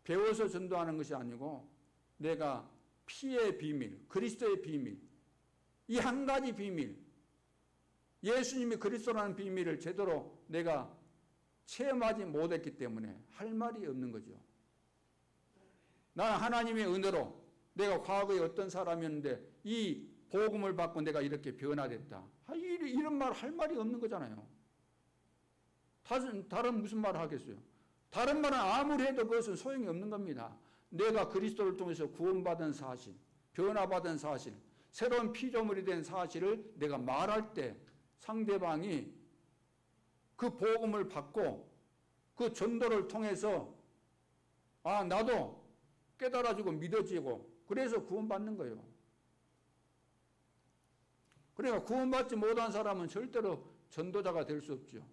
S2: 배워서 전도하는 것이 아니고 내가 피의 비밀, 그리스도의 비밀, 이 한 가지 비밀, 예수님이 그리스도라는 비밀을 제대로 내가 체험하지 못했기 때문에 할 말이 없는 거죠. 나는 하나님의 은혜로 내가 과거에 어떤 사람이었는데 이 복음을 받고 내가 이렇게 변화됐다. 이런 말 할 말이 없는 거잖아요. 다른 무슨 말을 하겠어요? 다른 말은 아무리 해도 그것은 소용이 없는 겁니다. 내가 그리스도를 통해서 구원받은 사실, 변화받은 사실, 새로운 피조물이 된 사실을 내가 말할 때 상대방이 그 복음을 받고 그 전도를 통해서 아, 나도 깨달아지고 믿어지고 그래서 구원받는 거예요. 그러니까 구원받지 못한 사람은 절대로 전도자가 될 수 없죠.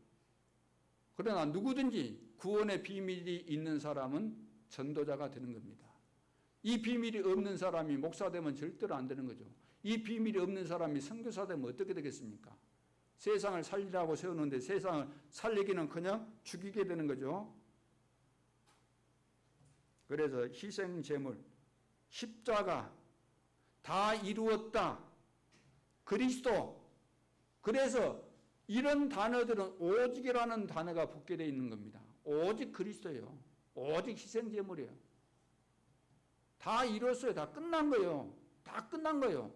S2: 그러나 누구든지 구원의 비밀이 있는 사람은 전도자가 되는 겁니다. 이 비밀이 없는 사람이 목사 되면 절대로 안 되는 거죠. 이 비밀이 없는 사람이 선교사 되면 어떻게 되겠습니까? 세상을 살리라고 세우는데 세상을 살리기는커녕 죽이게 되는 거죠. 그래서 희생 제물, 십자가, 다 이루었다, 그리스도. 그래서 이런 단어들은 오직이라는 단어가 붙게 되어 있는 겁니다. 오직 그리스도예요. 오직 희생 제물이에요. 다 이뤘어요. 다 끝난 거예요. 다 끝난 거예요.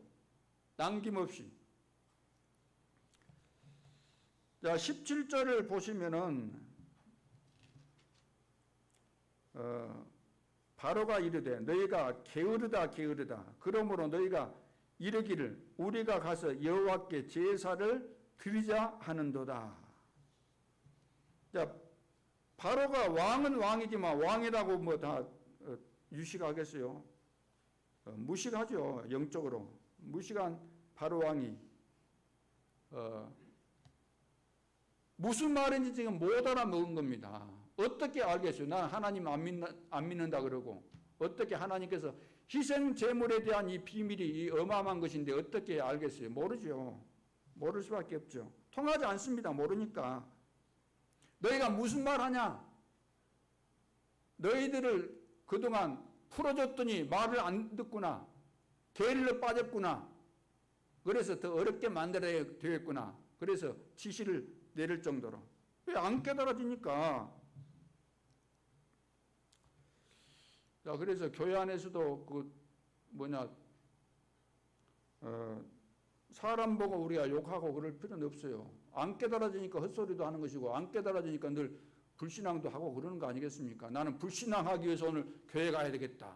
S2: 남김없이. 자, 17절을 보시면은 바로가 이르되 너희가 게으르다 게으르다. 그러므로 너희가 이르기를 우리가 가서 여호와께 제사를 드리자 하는도다. 자, 바로가 왕은 왕이지만 왕이라고 뭐 다 유식하겠어요? 무식하죠. 영적으로 무식한 바로 왕이 무슨 말인지 지금 못 알아먹은 겁니다. 어떻게 알겠어요? 난 하나님 안 믿는다 그러고 어떻게 하나님께서 희생 제물에 대한 이 비밀이 이 어마어마한 것인데 어떻게 알겠어요? 모르죠. 모를 수밖에 없죠. 통하지 않습니다. 모르니까. 너희가 무슨 말 하냐? 너희들을 그동안 풀어줬더니 말을 안 듣구나. 게을러 빠졌구나. 그래서 더 어렵게 만들어야 되겠구나. 그래서 지시를 내릴 정도로. 왜 안 깨달아지니까. 자, 그래서 교회 안에서도 사람 보고 우리가 욕하고 그럴 필요는 없어요. 안 깨달아지니까 헛소리도 하는 것이고 안 깨달아지니까 늘 불신앙도 하고 그러는 거 아니겠습니까? 나는 불신앙하기 위해서 오늘 교회 가야 되겠다.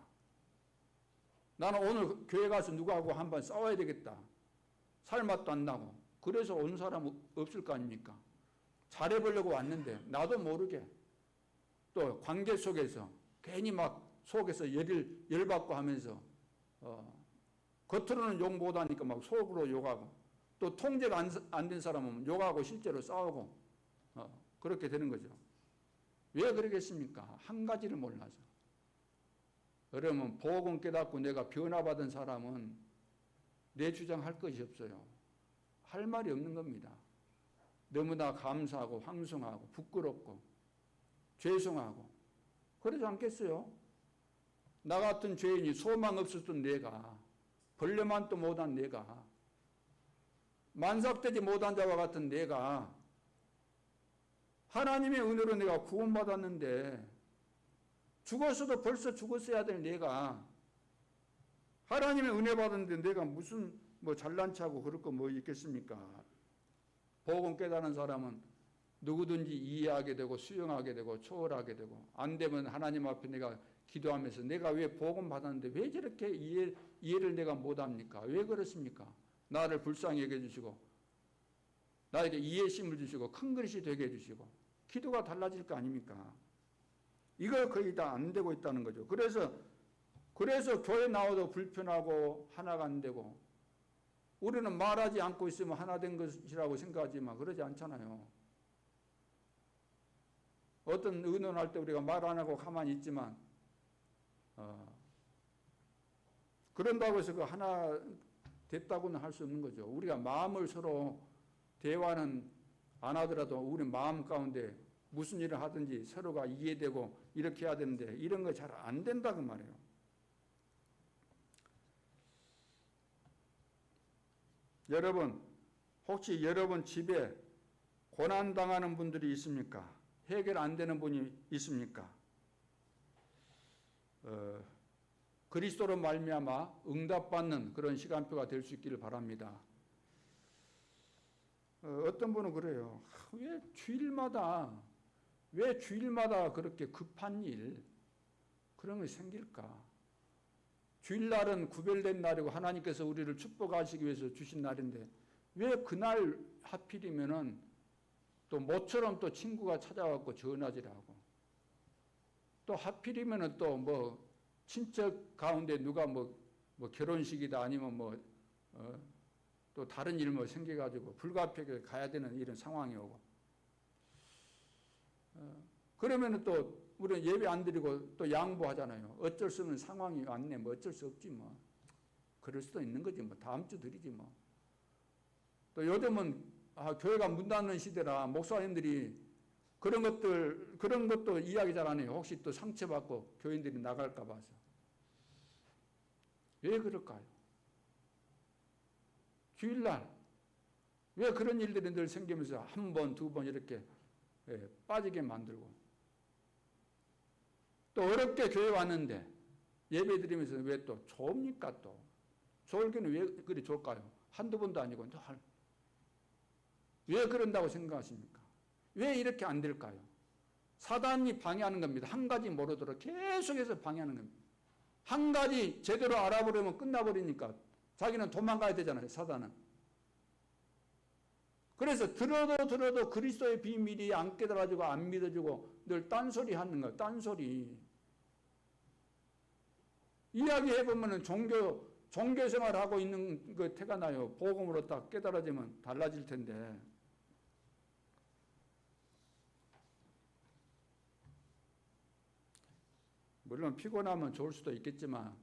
S2: 나는 오늘 교회 가서 누구하고 한번 싸워야 되겠다. 살맛도 안 나고. 그래서 온 사람 없을 거 아닙니까? 잘해보려고 왔는데 나도 모르게 또 관계 속에서 괜히 막 속에서 열받고 하면서 겉으로는 욕 못하니까 막 속으로 욕하고 또 통제가 안 된 사람은 욕하고 실제로 싸우고 그렇게 되는 거죠. 왜 그러겠습니까? 한 가지를 몰라서. 그러면 복음 깨닫고 내가 변화받은 사람은 내 주장할 것이 없어요. 할 말이 없는 겁니다. 너무나 감사하고 황송하고 부끄럽고 죄송하고 그러지 않겠어요? 나 같은 죄인이 소망 없었던 내가 벌레만도 못한 내가 만삭되지 못한 자와 같은 내가 하나님의 은혜로 내가 구원받았는데 죽었어도 벌써 죽었어야 될 내가 하나님의 은혜 받았는데 내가 무슨 잘난 체하고 그럴 거 뭐 있겠습니까? 복음 깨달은 사람은 누구든지 이해하게 되고 수용하게 되고 초월하게 되고 안 되면 하나님 앞에 내가 기도하면서 내가 왜 복음 받았는데 왜 저렇게 이해를 내가 못합니까? 왜 그렇습니까? 나를 불쌍히 여겨주시고 나에게 이해심을 주시고 큰 그릇이 되게 해주시고 기도가 달라질 거 아닙니까? 이거 거의 다 안 되고 있다는 거죠. 그래서 교회 나와도 불편하고 하나가 안 되고 우리는 말하지 않고 있으면 하나 된 것이라고 생각하지만 그러지 않잖아요. 어떤 의논할 때 우리가 말 안 하고 가만히 있지만 그런다고 해서 그 하나 됐다고는 할 수 없는 거죠. 우리가 마음을 서로 대화는 안 하더라도 우리 마음 가운데 무슨 일을 하든지 서로가 이해되고 이렇게 해야 되는데 이런 거 잘 안 된다고 말이에요. 여러분, 혹시 여러분 집에 고난당하는 분들이 있습니까? 해결 안 되는 분이 있습니까? 그리스도로 말미암아 응답받는 그런 시간표가 될 수 있기를 바랍니다. 어떤 분은 그래요. 왜 주일마다 그렇게 급한 일 그런 게 생길까? 주일날은 구별된 날이고 하나님께서 우리를 축복하시기 위해서 주신 날인데 왜 그날 하필이면은 또 모처럼 또 친구가 찾아와서 전화질 하고 또 하필이면은 또 뭐 친척 가운데 누가 뭐 결혼식이다 아니면 또 다른 일 뭐 생겨가지고 불가피하게 가야 되는 이런 상황이 오고 그러면은 또 우리는 예배 안 드리고 또 양보하잖아요. 어쩔 수 없는 상황이 왔네. 뭐 어쩔 수 없지 뭐. 그럴 수도 있는 거지 뭐. 다음 주 드리지 뭐. 또 요즘은 교회가 문 닫는 시대라 목사님들이 그런 것도 이야기 잘 안 해요. 혹시 또 상처받고 교인들이 나갈까 봐서. 왜 그럴까요? 주일날 왜 그런 일들이 늘 생기면서 한 번, 두 번 이렇게 빠지게 만들고 또 어렵게 교회 왔는데 예배 드리면서 왜 또 좋습니까? 또 좋을게는 왜 그리 좋을까요? 한두 번도 아니고 왜 그런다고 생각하십니까? 왜 이렇게 안 될까요? 사단이 방해하는 겁니다. 한 가지 모르도록 계속해서 방해하는 겁니다. 한 가지 제대로 알아보려면 끝나버리니까 자기는 도망가야 되잖아요. 사단은. 그래서 들어도 그리스도의 비밀이 안 깨달아지고 안 믿어지고 늘 딴소리 하는 거예요. 딴소리. 이야기해보면 종교 생활하고 있는 거 태가 나요. 복음으로 딱 깨달아지면 달라질 텐데. 물론 피곤하면 좋을 수도 있겠지만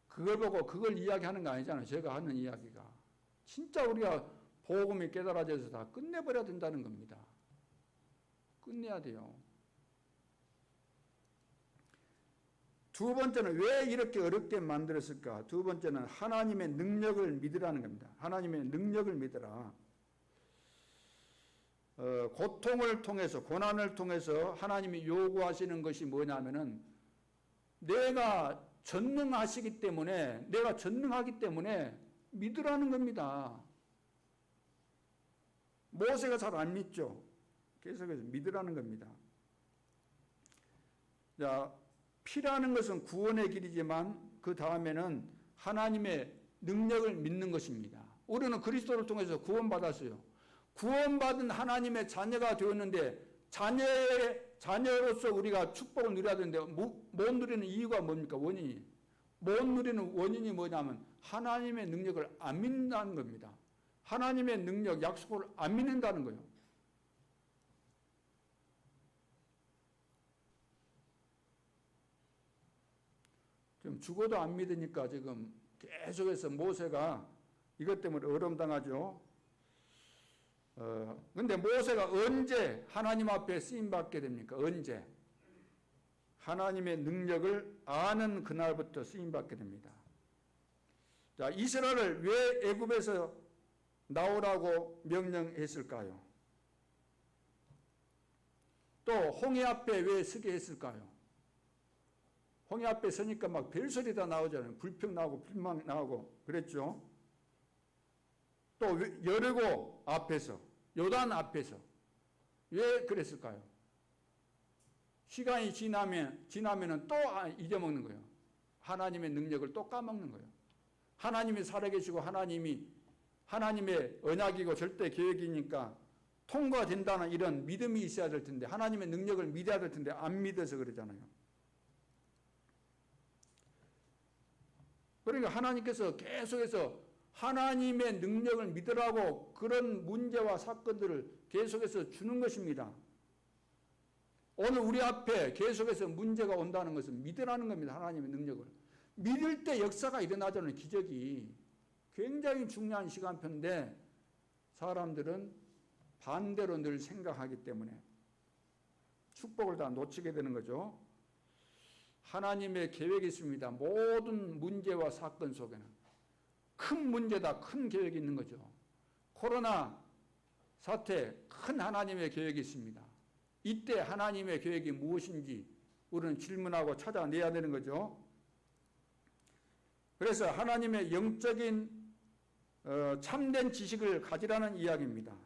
S2: 그걸 보고 그걸 이야기하는 거 아니잖아요. 제가 하는 이야기가. 진짜 우리가 복음이 깨달아져서 다 끝내버려야 된다는 겁니다. 끝내야 돼요. 두 번째는 왜 이렇게 어렵게 만들었을까? 두 번째는 하나님의 능력을 믿으라는 겁니다. 하나님의 능력을 믿으라. 고통을 통해서 고난을 통해서 하나님이 요구하시는 것이 뭐냐면은 내가 전능하기 때문에 믿으라는 겁니다. 모세가 잘 안 믿죠. 계속해서 믿으라는 겁니다. 자, 피라는 것은 구원의 길이지만 그 다음에는 하나님의 능력을 믿는 것입니다. 우리는 그리스도를 통해서 구원받았어요. 구원받은 하나님의 자녀가 되었는데 자녀로서 우리가 축복을 누려야 되는데 못 누리는 이유가 뭡니까? 원인이. 못 누리는 원인이 뭐냐면 하나님의 능력을 안 믿는다는 겁니다. 하나님의 능력, 약속을 안 믿는다는 거예요. 지금 죽어도 안 믿으니까 지금 계속해서 모세가 이것 때문에 어려움당하죠. 근데 모세가 언제 하나님 앞에 쓰임받게 됩니까? 언제? 하나님의 능력을 아는 그날부터 쓰임받게 됩니다. 자, 이스라엘을 왜 애굽에서 나오라고 명령했을까요? 또 홍해 앞에 왜 서게 했을까요? 홍해 앞에 서니까 막 별소리 다 나오잖아요. 불평 나오고 불만 나오고 그랬죠. 또 여리고 앞에서 요단 앞에서 왜 그랬을까요? 시간이 지나면은 또 잊어먹는 거예요. 하나님의 능력을 또 까먹는 거예요. 하나님이 살아계시고 하나님의 언약이고 절대 계획이니까 통과된다는 이런 믿음이 있어야 될 텐데 하나님의 능력을 믿어야 될 텐데 안 믿어서 그러잖아요. 그러니까 하나님께서 계속해서 하나님의 능력을 믿으라고 그런 문제와 사건들을 계속해서 주는 것입니다. 오늘 우리 앞에 계속해서 문제가 온다는 것은 믿으라는 겁니다. 하나님의 능력을. 믿을 때 역사가 일어나자는 기적이 굉장히 중요한 시간표인데 사람들은 반대로 늘 생각하기 때문에 축복을 다 놓치게 되는 거죠. 하나님의 계획이 있습니다. 모든 문제와 사건 속에는 큰 문제다, 큰 계획이 있는 거죠. 코로나 사태, 큰 하나님의 계획이 있습니다. 이때 하나님의 계획이 무엇인지 우리는 질문하고 찾아내야 되는 거죠. 그래서 하나님의 영적인 참된 지식을 가지라는 이야기입니다.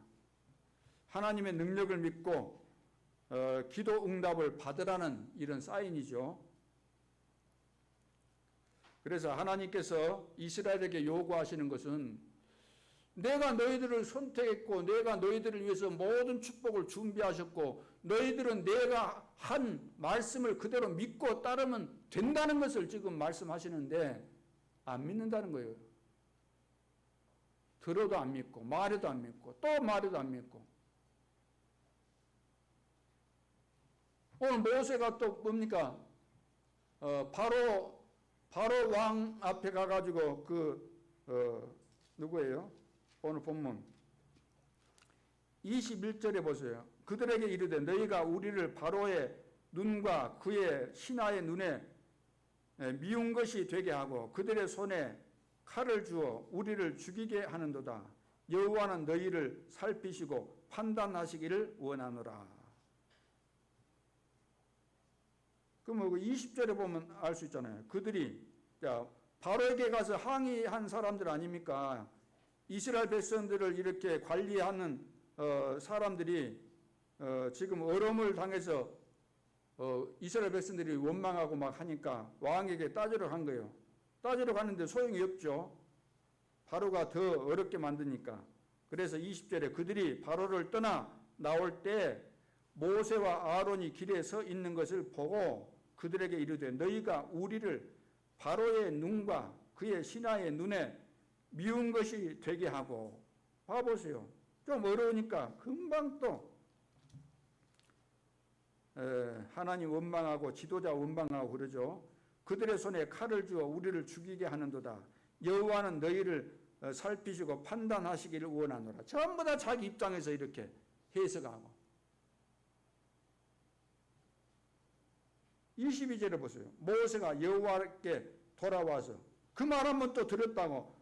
S2: 하나님의 능력을 믿고 기도 응답을 받으라는 이런 사인이죠. 그래서 하나님께서 이스라엘에게 요구하시는 것은 내가 너희들을 선택했고 내가 너희들을 위해서 모든 축복을 준비하셨고 너희들은 내가 한 말씀을 그대로 믿고 따르면 된다는 것을 지금 말씀하시는데 안 믿는다는 거예요. 들어도 안 믿고 말해도 안 믿고 또 말해도 안 믿고. 오늘 모세가 또 뭡니까? 바로 왕 앞에 가가지고 누구예요? 오늘 본문 21절에 보세요. 그들에게 이르되 너희가 우리를 바로의 눈과 그의 신하의 눈에 미운 것이 되게 하고 그들의 손에 칼을 주어 우리를 죽이게 하는도다. 여호와는 너희를 살피시고 판단하시기를 원하노라. 그럼 20절에 보면 알 수 있잖아요. 그들이 바로에게 가서 항의한 사람들 아닙니까? 이스라엘 백성들을 이렇게 관리하는 사람들이 지금 어려움을 당해서 이스라엘 백성들이 원망하고 막 하니까 왕에게 따지러 간 거예요. 따지러 가는데 소용이 없죠. 바로가 더 어렵게 만드니까. 그래서 20절에 그들이 바로를 떠나 나올 때 모세와 아론이 길에 서 있는 것을 보고 그들에게 이르되 너희가 우리를 바로의 눈과 그의 신하의 눈에 미운 것이 되게 하고. 봐보세요. 좀 어려우니까 금방 또 하나님 원망하고 지도자 원망하고 그러죠. 그들의 손에 칼을 주어 우리를 죽이게 하는도다. 여호와는 너희를 살피시고 판단하시기를 원하노라. 전부 다 자기 입장에서 이렇게 해석하고. 22절에 보세요. 모세가 여호와께 돌아와서 그 말 한번 또 들었다고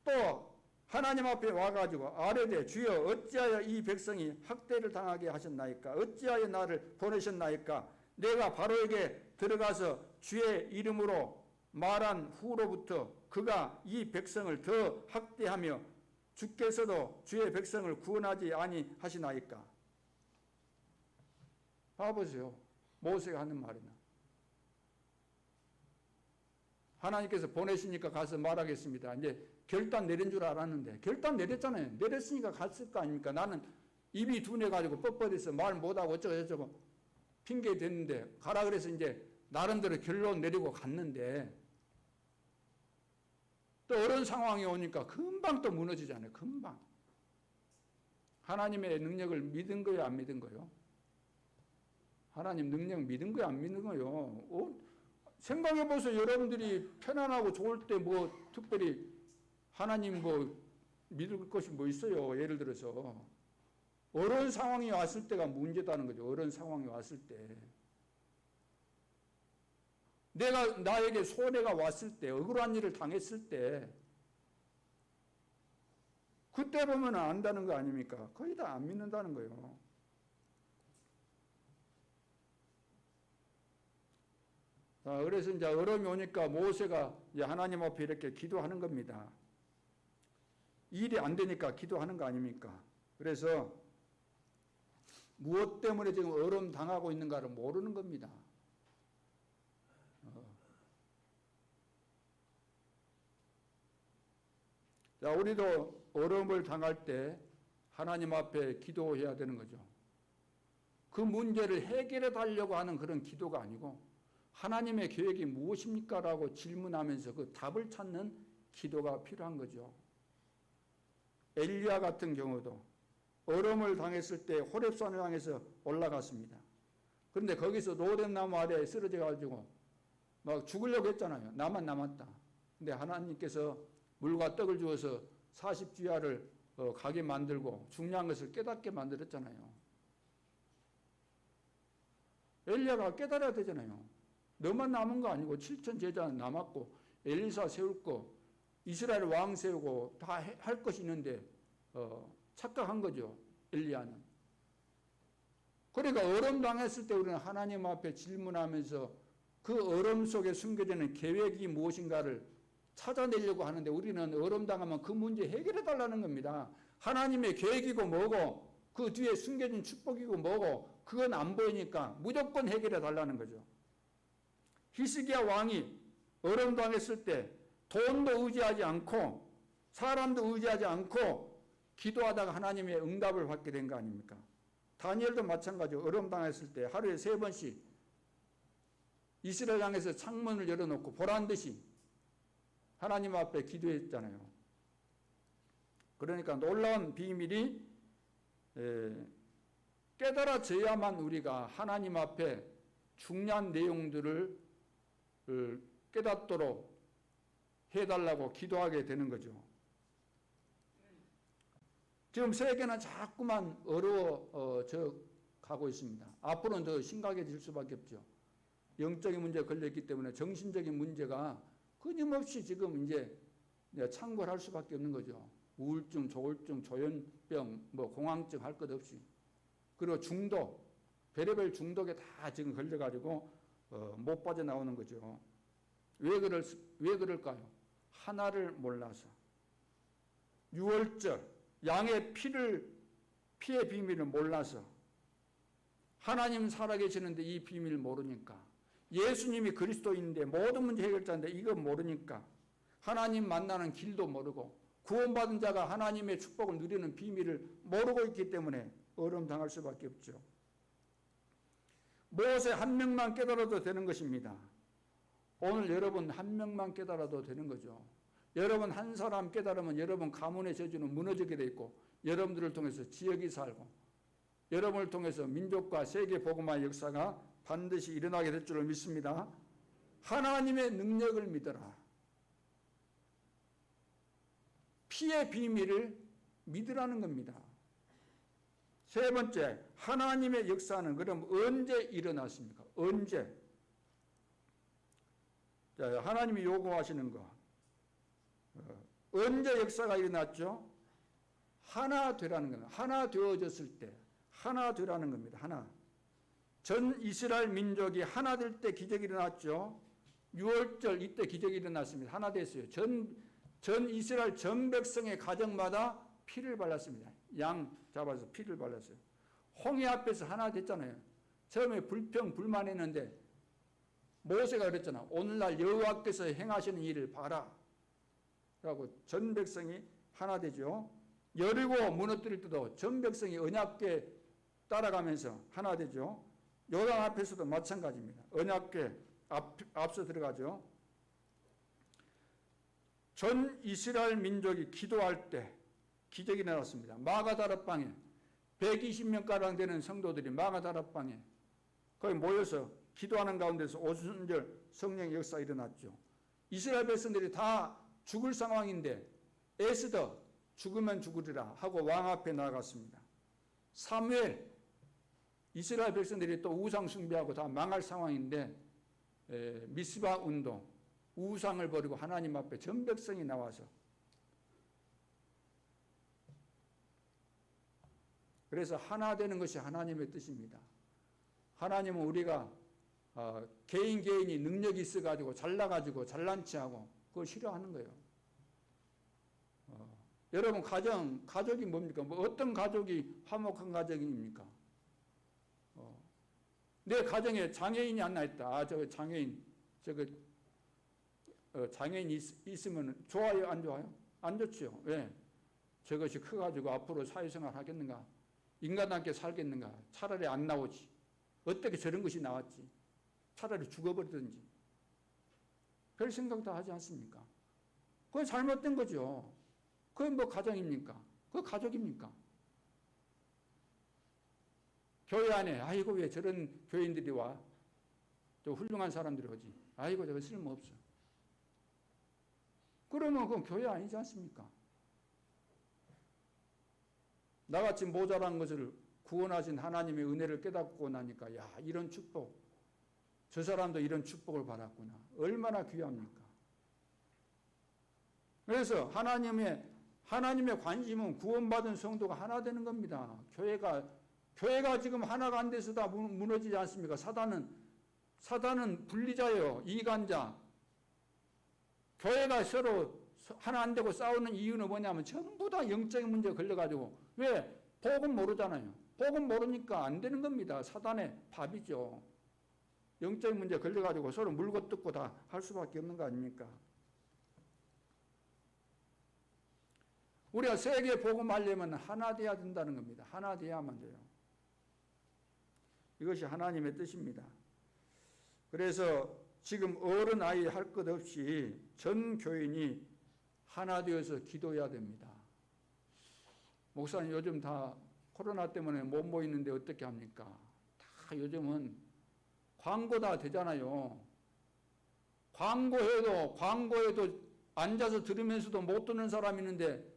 S2: 또 하나님 앞에 와가지고 아뢰되 주여 어찌하여 이 백성이 학대를 당하게 하셨나이까? 어찌하여 나를 보내셨나이까? 내가 바로에게 들어가서 주의 이름으로 말한 후로부터 그가 이 백성을 더 학대하며 주께서도 주의 백성을 구원하지 아니하시나이까? 봐보세요. 모세가 하는 말이나. 하나님께서 보내시니까 가서 말하겠습니다. 이제 결단 내린 줄 알았는데 결단 내렸잖아요. 내렸으니까 갔을 거 아닙니까? 나는 입이 둔해가지고 뻣뻣해서 말 못하고 어쩌고 핑계 댔는데 가라 그래서 이제 나름대로 결론 내리고 갔는데 또 어려운 상황이 오니까 금방 또 무너지잖아요. 금방. 하나님의 능력을 믿은 거예요? 안 믿은 거예요? 하나님 능력 믿은 거예요? 안 믿는 거예요? 생각해보세요. 여러분들이 편안하고 좋을 때 뭐 특별히 하나님 뭐 믿을 것이 뭐 있어요? 예를 들어서 어려운 상황이 왔을 때가 문제다는 거죠. 어려운 상황이 왔을 때. 나에게 손해가 왔을 때, 억울한 일을 당했을 때, 그때 보면 안다는 거 아닙니까? 거의 다 안 믿는다는 거예요. 그래서 이제 어려움이 오니까 모세가 이제 하나님 앞에 이렇게 기도하는 겁니다. 일이 안 되니까 기도하는 거 아닙니까? 그래서 무엇 때문에 지금 어려움 당하고 있는가를 모르는 겁니다. 자, 우리도 어려움을 당할 때 하나님 앞에 기도해야 되는 거죠. 그 문제를 해결해 달라고 하는 그런 기도가 아니고 하나님의 계획이 무엇입니까? 라고 질문하면서 그 답을 찾는 기도가 필요한 거죠. 엘리야 같은 경우도 어려움을 당했을 때 호렙산을 향해서 올라갔습니다. 그런데 거기서 로뎀나무 아래에 쓰러져 가지고 막 죽으려고 했잖아요. 나만 남았다. 근데 하나님께서 물과 떡을 주어서 40주야를 가게 만들고 중요한 것을 깨닫게 만들었잖아요. 엘리야가 깨달아야 되잖아요. 너만 남은 거 아니고 7천 제자 남았고 엘리사 세울 거 이스라엘 왕 세우고 다 할 것이 있는데 착각한 거죠. 엘리야는. 그러니까 어려움 당했을 때 우리는 하나님 앞에 질문하면서 그 어려움 속에 숨겨져 있는 계획이 무엇인가를 찾아내려고 하는데 우리는 어려움 당하면 그 문제 해결해 달라는 겁니다. 하나님의 계획이고 뭐고 그 뒤에 숨겨진 축복이고 뭐고 그건 안 보이니까 무조건 해결해 달라는 거죠. 히스기야 왕이 어려움 당했을 때 돈도 의지하지 않고 사람도 의지하지 않고 기도하다가 하나님의 응답을 받게 된 거 아닙니까? 다니엘도 마찬가지로 어려움 당했을 때 하루에 3번씩 이스라엘 향해서 창문을 열어놓고 보란듯이 하나님 앞에 기도했잖아요. 그러니까 놀라운 비밀이 깨달아져야만 우리가 하나님 앞에 중요한 내용들을 깨닫도록 해달라고 기도하게 되는 거죠. 지금 세계는 자꾸만 어려워져 가고 있습니다. 앞으로는 더 심각해질 수밖에 없죠. 영적인 문제가 걸렸기 때문에 정신적인 문제가 끊임없이 지금 이제 창궐할 수밖에 없는 거죠. 우울증, 조울증, 조현병, 공황증 할 것 없이. 그리고 중독, 별의별 중독에 다 지금 걸려가지고 못 빠져나오는 거죠. 왜 그럴까요? 하나를 몰라서. 6월절, 양의 피의 비밀을 몰라서. 하나님 살아계시는데 이 비밀을 모르니까. 예수님이 그리스도인데 모든 문제 해결자인데 이거 모르니까. 하나님 만나는 길도 모르고 구원받은 자가 하나님의 축복을 누리는 비밀을 모르고 있기 때문에 어려움 당할 수밖에 없죠. 모세 한 명만 깨달아도 되는 것입니다. 오늘 여러분 한 명만 깨달아도 되는 거죠. 여러분 한 사람 깨달으면 여러분 가문의 저주는 무너지게 돼 있고 여러분들을 통해서 지역이 살고 여러분을 통해서 민족과 세계 복음화의 역사가 반드시 일어나게 될 줄을 믿습니다. 하나님의 능력을 믿어라. 피의 비밀을 믿으라는 겁니다. 세 번째, 하나님의 역사는 그럼 언제 일어났습니까? 언제? 자, 하나님이 요구하시는 거. 언제 역사가 일어났죠? 하나 되라는 겁니다. 하나 되어졌을 때 하나 되라는 겁니다. 하나. 전 이스라엘 민족이 하나 될 때 기적이 일어났죠. 6월절 이때 기적이 일어났습니다. 하나 됐어요. 전 이스라엘 전 백성의 가정마다 피를 발랐습니다. 양 잡아서 피를 발랐어요. 홍해 앞에서 하나 됐잖아요. 처음에 불평불만했는데 모세가 그랬잖아. 오늘날 여호와께서 행하시는 일을 봐라. 라고 전 백성이 하나 되죠. 여리고 무너뜨릴 때도 전 백성이 언약궤 따라가면서 하나 되죠. 요단 앞에서도 마찬가지입니다. 언약궤 앞서 들어가죠. 전 이스라엘 민족이 기도할 때 기적이 일어났습니다. 마가다락방에 120명가량 되는 성도들이 마가다락방에 거기 모여서 기도하는 가운데서 오순절 성령의 역사가 일어났죠. 이스라엘 백성들이 다 죽을 상황인데 에스더 죽으면 죽으리라 하고 왕 앞에 나아갔습니다. 사무엘 이스라엘 백성들이 또 우상 숭배하고 다 망할 상황인데 미스바 운동 우상을 버리고 하나님 앞에 전 백성이 나와서 그래서 하나 되는 것이 하나님의 뜻입니다. 하나님은 우리가 개인이 능력이 있어가지고 잘나가지고 잘난 체하고 그걸 싫어하는 거예요. 여러분 가족이 뭡니까? 어떤 가족이 화목한 가정입니까? 내 가정에 장애인이 하나 있다. 저 장애인 장애인이 있으면 좋아요, 안 좋아요? 안 좋죠. 왜? 저것이 커가지고 앞으로 사회생활 하겠는가? 인간답게 살겠는가? 차라리 안 나오지. 어떻게 저런 것이 나왔지? 차라리 죽어버리든지. 별 생각도 하지 않습니까? 그건 잘못된 거죠. 그건 뭐 가정입니까? 그거 가족입니까? 교회 안에 아이고 왜 저런 교인들이 와? 또 훌륭한 사람들이 오지. 아이고 저거 쓸모없어. 그러면 그건 교회 아니지 않습니까? 나같이 모자란 것을 구원하신 하나님의 은혜를 깨닫고 나니까 야 이런 축복, 저 사람도 이런 축복을 받았구나. 얼마나 귀합니까? 그래서 하나님의 관심은 구원받은 성도가 하나 되는 겁니다. 교회가 지금 하나가 안 돼서 다 무너지지 않습니까? 사단은 분리자예요. 이간자. 교회가 서로 하나 안 되고 싸우는 이유는 뭐냐면 전부 다 영적인 문제에 걸려가지고. 왜? 복음 모르잖아요. 복음 모르니까 안 되는 겁니다. 사단의 밥이죠. 영적인 문제에 걸려가지고 서로 물고 뜯고 다 할 수밖에 없는 거 아닙니까? 우리가 세계 복음하려면 하나 돼야 된다는 겁니다. 하나 돼야만 돼요. 이것이 하나님의 뜻입니다. 그래서 지금 어른 아이 할 것 없이 전 교인이 하나 되어서 기도해야 됩니다. 목사님 요즘 다 코로나 때문에 못 모이는데 어떻게 합니까? 다 요즘은 광고 다 되잖아요. 광고에도 앉아서 들으면서도 못 듣는 사람이 있는데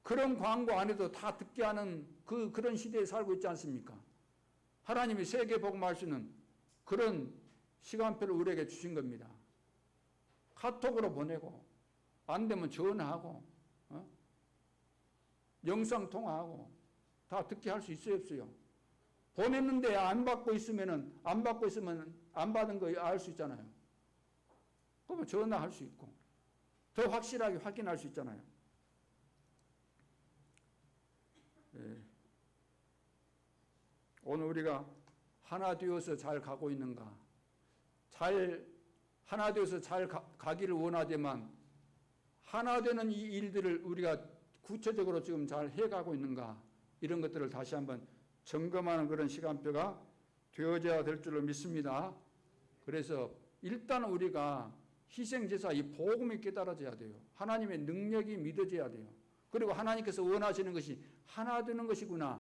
S2: 그런 광고 안 해도 다 듣게 하는 그런 시대에 살고 있지 않습니까? 하나님이 세계 복음할 수 있는 그런 시간표를 우리에게 주신 겁니다. 카톡으로 보내고 안 되면 전화하고 영상통화하고 다 듣게 할 수 있어요 없어요? 보냈는데 안 받고 있으면 안 받은 거 알 수 있잖아요. 그러면 전화할 수 있고 더 확실하게 확인할 수 있잖아요. 예. 오늘 우리가 하나 되어서 잘 가고 있는가? 하나 되어서 잘 가기를 원하지만 하나 되는 이 일들을 우리가 구체적으로 지금 잘 해가고 있는가? 이런 것들을 다시 한번 점검하는 그런 시간표가 되어져야 될 줄로 믿습니다. 그래서 일단 우리가 희생제사 이 복음이 깨달아져야 돼요. 하나님의 능력이 믿어져야 돼요. 그리고 하나님께서 원하시는 것이 하나 되는 것이구나.